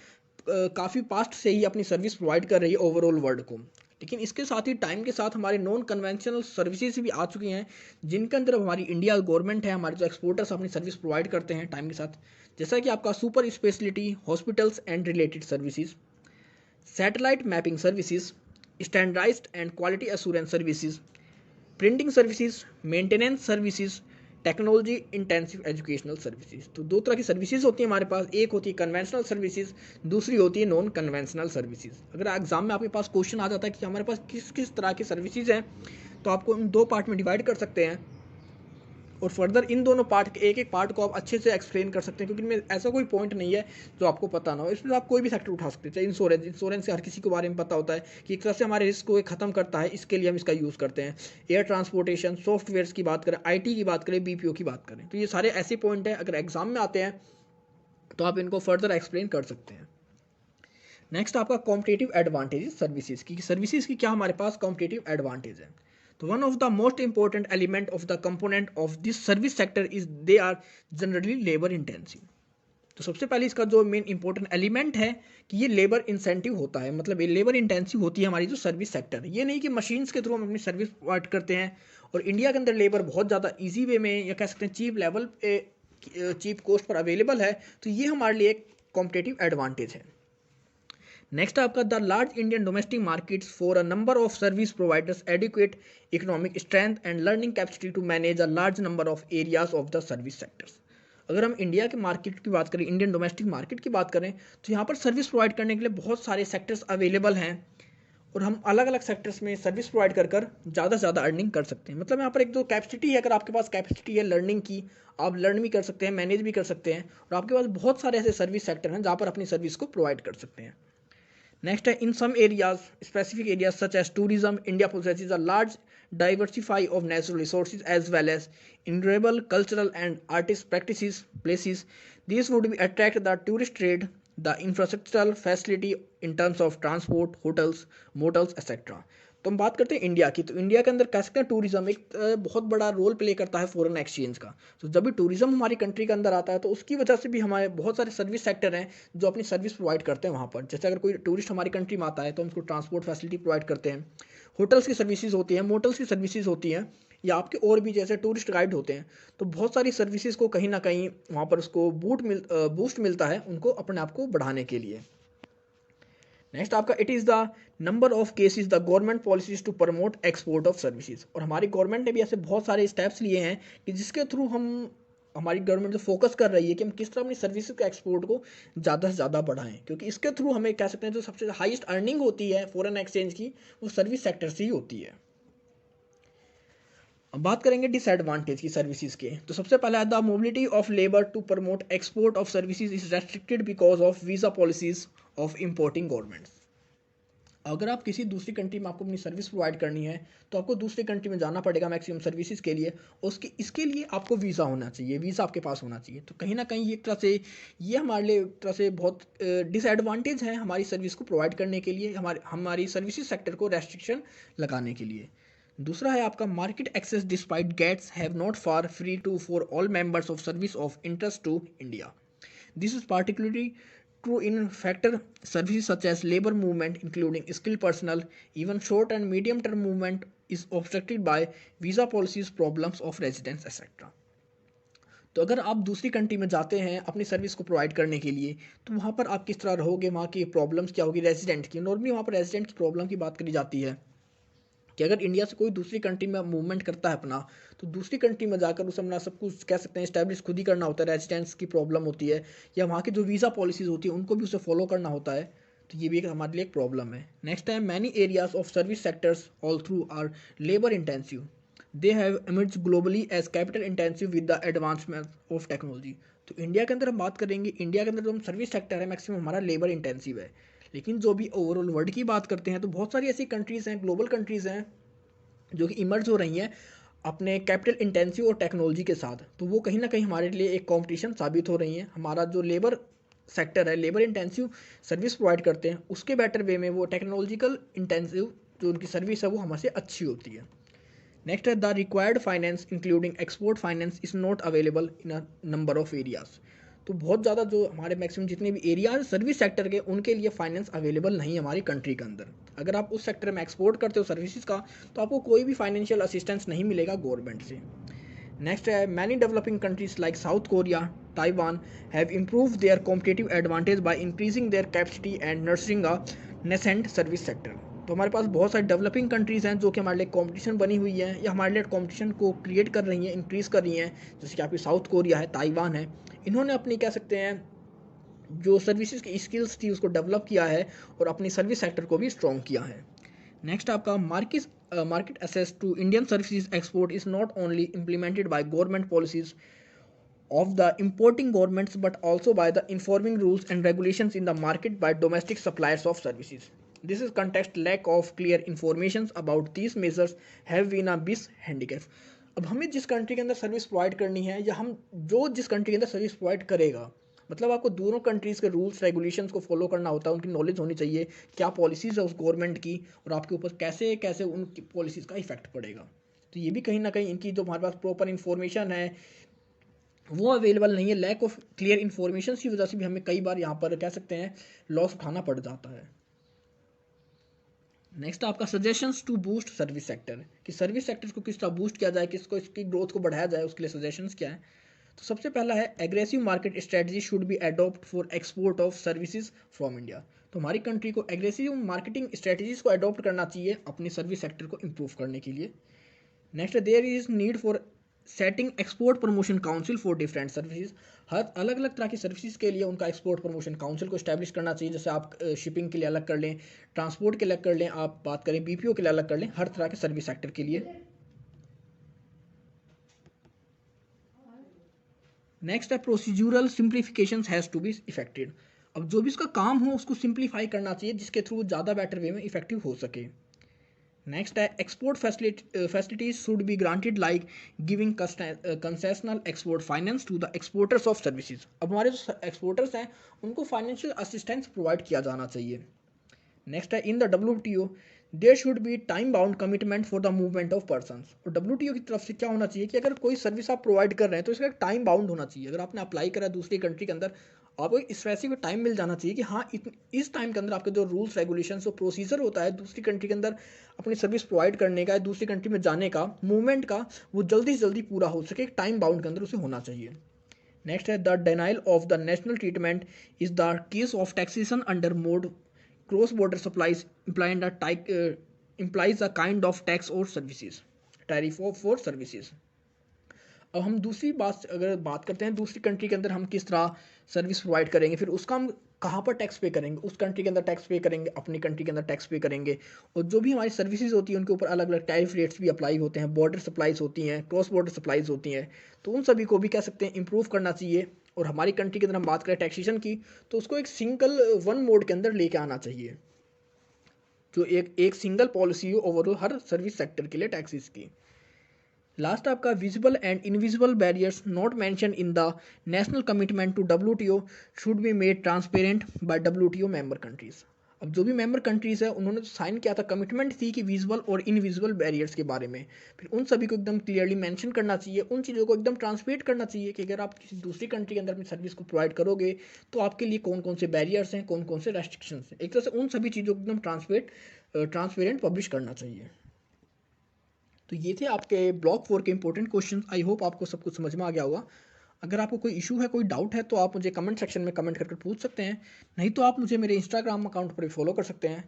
काफ़ी पास्ट से ही अपनी सर्विस प्रोवाइड कर रही है ओवरऑल वर्ल्ड को। लेकिन इसके साथ ही टाइम के साथ हमारे नॉन कन्वेंशनल सर्विसेज भी आ चुकी हैं, जिनके अंदर हमारी इंडिया गवर्नमेंट है, हमारे जो एक्सपोर्टर्स अपनी सर्विस प्रोवाइड करते हैं टाइम के साथ, जैसा कि आपका super speciality hospitals and related services, satellite mapping services, standardised and quality assurance services, printing services, maintenance services, technology intensive educational services. तो दो तरह की सर्विसेज होती है हमारे पास, एक होती है कन्वेंशनल सर्विसेज, दूसरी होती है नॉन कन्वेंशनल सर्विसेज। अगर एग्जाम में आपके पास क्वेश्चन आ जाता है कि हमारे पास किस किस तरह की सर्विसेज हैं, तो आपको इन दो पार्ट में डिवाइड कर सकते हैं, और फर्दर इन दोनों पार्ट के एक एक पार्ट को आप अच्छे से एक्सप्लेन कर सकते हैं, क्योंकि इनमें ऐसा कोई पॉइंट नहीं है जो आपको पता ना हो। इसमें आप कोई भी सेक्टर उठा सकते हैं, चाहे इंश्योरेंस से हर किसी को बारे में पता होता है कि एक तरह से हमारे रिस्क को ख़त्म करता है, इसके लिए हम इसका यूज़ करते हैं। एयर ट्रांसपोर्टेशन, सॉफ्टवेयर की बात करें, IT की बात करें, BPO की बात करें, तो ये सारे ऐसे पॉइंट हैं, अगर एग्जाम में आते हैं तो आप इनको फर्दर एक्सप्लेन कर सकते हैं। नेक्स्ट आपका कॉम्पिटिटिव एडवांटेज सर्विसेज की क्या हमारे पास कॉम्पिटिटिव एडवांटेज है। तो one of the most important element of the component of this service sector is they are generally labour intensive. तो सबसे पहले इसका जो मेन इंपॉर्टेंट एलिमेंट है कि ये लेबर इंसेंटिव होता है, मतलब ये लेबर इंटेंसिव होती है हमारी जो सर्विस सेक्टर। ये नहीं कि मशीन्स के थ्रू हम अपनी सर्विस प्रोवाइड करते हैं और इंडिया के अंदर लेबर बहुत ज़्यादा ईजी वे में, या कह सकते हैं चीप लेवल पे, चीप कॉस्ट पर अवेलेबल है, तो ये हमारे लिए एक कॉम्पिटिटिव एडवांटेज है। नेक्स्ट आपका the large Indian domestic markets for a number of service providers adequate economic strength and learning capacity to manage a large number of areas of the service sectors. अगर हम इंडिया के मार्केट की बात करें, इंडियन डोमेस्टिक मार्केट की बात करें, तो यहाँ पर सर्विस प्रोवाइड करने के लिए बहुत सारे सेक्टर्स अवेलेबल हैं, और हम अलग अलग सेक्टर्स में सर्विस प्रोवाइड कर कर ज़्यादा से ज़्यादा अर्निंग कर सकते हैं। मतलब यहाँ पर एक जो कैपेसिटी है, अगर आपके पास कैपेसिटी है लर्निंग की, आप लर्न भी कर सकते हैं, मैनेज भी कर सकते हैं, और आपके पास बहुत सारे ऐसे सर्विस सेक्टर हैं जहाँ पर अपनी सर्विस को प्रोवाइड कर सकते हैं। Next, in some areas, specific areas such as tourism, India possesses a large diversity of natural resources as well as innumerable cultural and artist practices places. These would be attract the tourist trade, the infrastructural facility in terms of transport, hotels, motels, etc. तो हम बात करते हैं इंडिया की, तो इंडिया के अंदर कह सकते हैं टूरिज्म एक बहुत बड़ा रोल प्ले करता है फॉरेन एक्सचेंज का। तो जब भी टूरिज्म हमारी कंट्री के अंदर आता है, तो उसकी वजह से भी हमारे बहुत सारे सर्विस सेक्टर हैं जो अपनी सर्विस प्रोवाइड करते हैं वहाँ पर। जैसे अगर कोई टूरिस्ट हमारी कंट्री में आता है तो हम उसको ट्रांसपोर्ट फैसिलिटी प्रोवाइड करते हैं, होटल्स की सर्विसेज होती हैं, मोटल्स की सर्विसेज होती हैं, या आपके और भी जैसे टूरिस्ट गाइड होते हैं। तो बहुत सारी सर्विसेज को कहीं ना कहीं वहाँ पर उसको बूस्ट मिलता है उनको अपने आप को बढ़ाने के लिए। नेक्स्ट आपका it is the number of cases the government policies to promote export of services. और हमारी गवर्नमेंट ने भी ऐसे बहुत सारे स्टेप्स लिए हैं कि जिसके थ्रू हम हमारी गवर्नमेंट जो फोकस कर रही है कि हम किस तरह अपनी सर्विसेज के एक्सपोर्ट को ज़्यादा से ज़्यादा बढ़ाएं, क्योंकि इसके थ्रू हमें कह सकते हैं जो सबसे हाईएस्ट अर्निंग होती है फॉरेन एक्सचेंज की, वो सर्विस सेक्टर से ही होती है। अब बात करेंगे डिसएडवांटेज की सर्विसेज के, तो सबसे पहला है the mobility of labour to promote export of services is restricted because of visa policies of importing governments. अगर आप किसी दूसरी कंट्री में आपको अपनी सर्विस प्रोवाइड करनी है तो आपको दूसरी कंट्री में जाना पड़ेगा मैक्सिमम सर्विसेज के लिए, इसके लिए आपको वीज़ा होना चाहिए, वीज़ा आपके पास होना चाहिए। तो कहीं ना कहीं एक तरह से ये हमारे लिए एक तरह से बहुत डिसएडवांटेज है हमारी सर्विस को प्रोवाइड करने के लिए, हमारी सर्विसेज सेक्टर को रेस्ट्रिक्शन लगाने के लिए। दूसरा है आपका market access despite GATS have not far free to for all members of service of interest to India. This is particularly true in factor services such as labor movement, including skilled personnel. Even short and medium term movement is obstructed by visa policies, problems of residence, etc. तो अगर आप दूसरी कंट्री में जाते हैं अपनी सर्विस को प्रोवाइड करने के लिए, तो वहाँ पर आप किस तरह रहोगे, वहाँ की प्रॉब्लम्स क्या होगी रेजिडेंट की। नॉर्मली वहाँ पर रेजिडेंट की प्रॉब्लम की बात करी जाती है कि अगर इंडिया से कोई दूसरी कंट्री में मूवमेंट करता है अपना, तो दूसरी कंट्री में जाकर उसे अपना सब कुछ कह सकते हैं इस्टेब्लिश खुद ही करना होता है, रेजिडेंस की प्रॉब्लम होती है, या वहाँ की जो वीज़ा पॉलिसीज़ होती है उनको भी उसे फॉलो करना होता है। तो ये भी एक हमारे लिए एक प्रॉब्लम है। नेक्स्ट है many areas of service sectors all through are labour intensive, they have emerge globally as capital intensive with the advancement of technology. तो इंडिया के अंदर हम बात करेंगे, इंडिया के अंदर जो हम सर्विस सेक्टर है मैक्सिमम हमारा लेबर इंटेंसिव है, लेकिन जो भी ओवरऑल वर्ल्ड की बात करते हैं तो बहुत सारी ऐसी कंट्रीज़ हैं, ग्लोबल कंट्रीज़ हैं जो कि इमर्ज हो रही हैं अपने कैपिटल इंटेंसिव और टेक्नोलॉजी के साथ। तो वो कहीं ना कहीं हमारे लिए एक कंपटीशन साबित हो रही हैं। हमारा जो लेबर सेक्टर है, लेबर इंटेंसिव सर्विस प्रोवाइड करते हैं, उसके बेटर वे में वो टेक्नोलॉजिकल इंटेंसिव जो उनकी सर्विस है वो हमसे अच्छी होती है। नेक्स्ट है the required finance including export finance is not available in a number of areas. तो बहुत ज़्यादा जो हमारे मैक्सिमम जितने भी एरियाज सर्विस सेक्टर के, उनके लिए फाइनेंस अवेलेबल नहीं है हमारी कंट्री के अंदर। अगर आप उस सेक्टर में एक्सपोर्ट करते हो सर्विसेज का, तो आपको कोई भी फाइनेंशियल असिस्टेंस नहीं मिलेगा गवर्नमेंट से। नेक्स्ट है many developing countries like South Korea, Taiwan have improve their competitive advantage by increasing their capacity and nursing a nascent service sector. तो हमारे पास बहुत सारी डेवलपिंग कंट्रीज़ हैं जो कि हमारे लिए कंपटीशन बनी हुई हैं या हमारे लिए कंपटीशन को क्रिएट कर रही हैं, इंक्रीज़ कर रही हैं, जैसे कि आपकी साउथ कोरिया है, ताइवान है। इन्होंने अपनी कह सकते हैं जो सर्विसेज की स्किल्स थी उसको डेवलप किया है और अपनी सर्विस सेक्टर को भी स्ट्रॉन्ग किया है। नेक्स्ट आपका market access to Indian services export is not only implemented by government policies of the importing governments but also by the informing rules and regulations in the market by domestic suppliers of services. This is context lack of clear information about these measures have been a big handicap. अब हमें जिस कंट्री के अंदर सर्विस प्रोवाइड करनी है या हम जो जिस कंट्री के अंदर सर्विस प्रोवाइड करेगा, मतलब आपको दोनों कंट्रीज़ के रूल्स रेगुलेशंस को फॉलो करना होता है, उनकी नॉलेज होनी चाहिए क्या पॉलिसीज़ है उस गवर्नमेंट की और आपके ऊपर कैसे कैसे उनकी पॉलिसीज़ का इफेक्ट पड़ेगा। तो ये भी कहीं ना कहीं इनकी जो हमारे पास प्रॉपर इन्फॉर्मेशन है वो अवेलेबल नहीं है। लैक ऑफ क्लियर इन्फॉर्मेशन की वजह से भी हमें कई बार यहाँ पर कह सकते हैं लॉस उठाना पड़ जाता है। नेक्स्ट आपका suggestions to boost service sector, कि सर्विस सेक्टर को किस तरह बूस्ट किया जाए, किसको इसकी ग्रोथ को बढ़ाया जाए, उसके लिए सजेशंस क्या है। तो सबसे पहला है aggressive market strategy should be adopt for export of services from India. तो हमारी कंट्री को एग्रेसिव मार्केटिंग स्ट्रेटजीज को अडॉप्ट करना चाहिए अपनी सर्विस सेक्टर को इम्प्रूव करने के लिए। Next there is need for setting export promotion council for different services. हर अलग अलग तरह की सर्विसेज के लिए उनका एक्सपोर्ट प्रमोशन काउंसिल को स्टैब्लिश करना चाहिए। जैसे आप शिपिंग के लिए अलग कर लें, ट्रांसपोर्ट के अलग कर लें, आप बात करें बीपीओ के लिए अलग कर लें, हर तरह के सर्विस सेक्टर के लिए। नेक्स्ट है procedural simplification has to be effected. अब जो भी उसका काम हो उसको सिंप्लीफाई करना चाहिए जिसके थ्रू ज़्यादा बेटर वे में इफेक्टिव हो सके। नेक्स्ट है export facilities should be granted like giving concessional export finance to the exporters of services. अब हमारे जो एक्सपोर्टर्स हैं उनको फाइनेंशियल असिस्टेंस प्रोवाइड किया जाना चाहिए। नेक्स्ट है in the WTO there should be time bound commitment for the movement of persons. और WTO की तरफ से क्या होना चाहिए कि अगर कोई सर्विस आप प्रोवाइड कर रहे हैं तो इसका एक टाइम बाउंड होना चाहिए। अगर आपने अप्लाई करा दूसरी कंट्री के अंदर, आपको एक स्पेसिफिक टाइम मिल जाना चाहिए कि हाँ इस टाइम के अंदर आपके जो रूल्स रेगुलेशंस और प्रोसीजर होता है दूसरी कंट्री के अंदर अपनी सर्विस प्रोवाइड करने का, दूसरी कंट्री में जाने का, मूवमेंट का, वो जल्दी से जल्दी पूरा हो सके, एक टाइम बाउंड के अंदर उसे होना चाहिए। नेक्स्ट है the denial of the national treatment is the case of taxation under mode cross border supplies implies a kind of tax or services tariff for services। अब हम दूसरी बात अगर बात करते हैं दूसरी कंट्री के अंदर हम किस तरह सर्विस प्रोवाइड करेंगे, फिर उसका हम कहाँ पर टैक्स पे करेंगे, उस कंट्री के अंदर टैक्स पे करेंगे, अपनी कंट्री के अंदर टैक्स पे करेंगे। और जो भी हमारी सर्विसेज होती हैं उनके ऊपर अलग अलग टैरिफ रेट्स भी अप्लाई होते हैं, बॉर्डर सप्लाईज होती हैं, क्रॉस बॉर्डर सप्लाईज होती हैं। तो उन सभी को भी कह सकते हैं इम्प्रूव करना चाहिए। और हमारी कंट्री के अंदर हम बात करें टैक्सेशन की, तो उसको एक सिंगल वन मोड के अंदर लेके आना चाहिए, जो एक एक सिंगल पॉलिसी हो ओवरऑल हर सर्विस सेक्टर के लिए टैक्सेस की। लास्ट आपका visible and invisible barriers not mention in the national commitment to WTO should be made transparent by WTO member countries. अब जो भी मेंबर कंट्रीज है उन्होंने तो साइन किया था, कमिटमेंट थी कि विजिबल और इनविजिबल बैरियर्स के बारे में, फिर उन सभी को एकदम क्लियरली मेंशन करना चाहिए, उन चीज़ों को एकदम ट्रांसपेरेंट करना चाहिए कि अगर आप किसी दूसरी कंट्री के अंदर अपनी सर्विस को प्रोवाइड करोगे तो आपके लिए कौन कौन से बैरियर्स हैं, कौन कौन से रेस्ट्रिक्शंस हैं। एक तरह से उन सभी चीज़ों को एकदम ट्रांसपेरेंट पब्लिश करना चाहिए। तो ये थे आपके ब्लॉक 4 के इंपॉर्टेंट क्वेश्चन। आई होप आपको सब कुछ समझ में आ गया होगा। अगर आपको कोई इशू है, कोई डाउट है, तो आप मुझे कमेंट सेक्शन में कमेंट करके पूछ सकते हैं, नहीं तो आप मुझे मेरे इंस्टाग्राम अकाउंट पर भी फॉलो कर सकते हैं।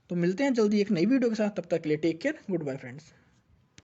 तो मिलते हैं जल्दी एक नई वीडियो के साथ, तब तक के लिए take care, good bye friends.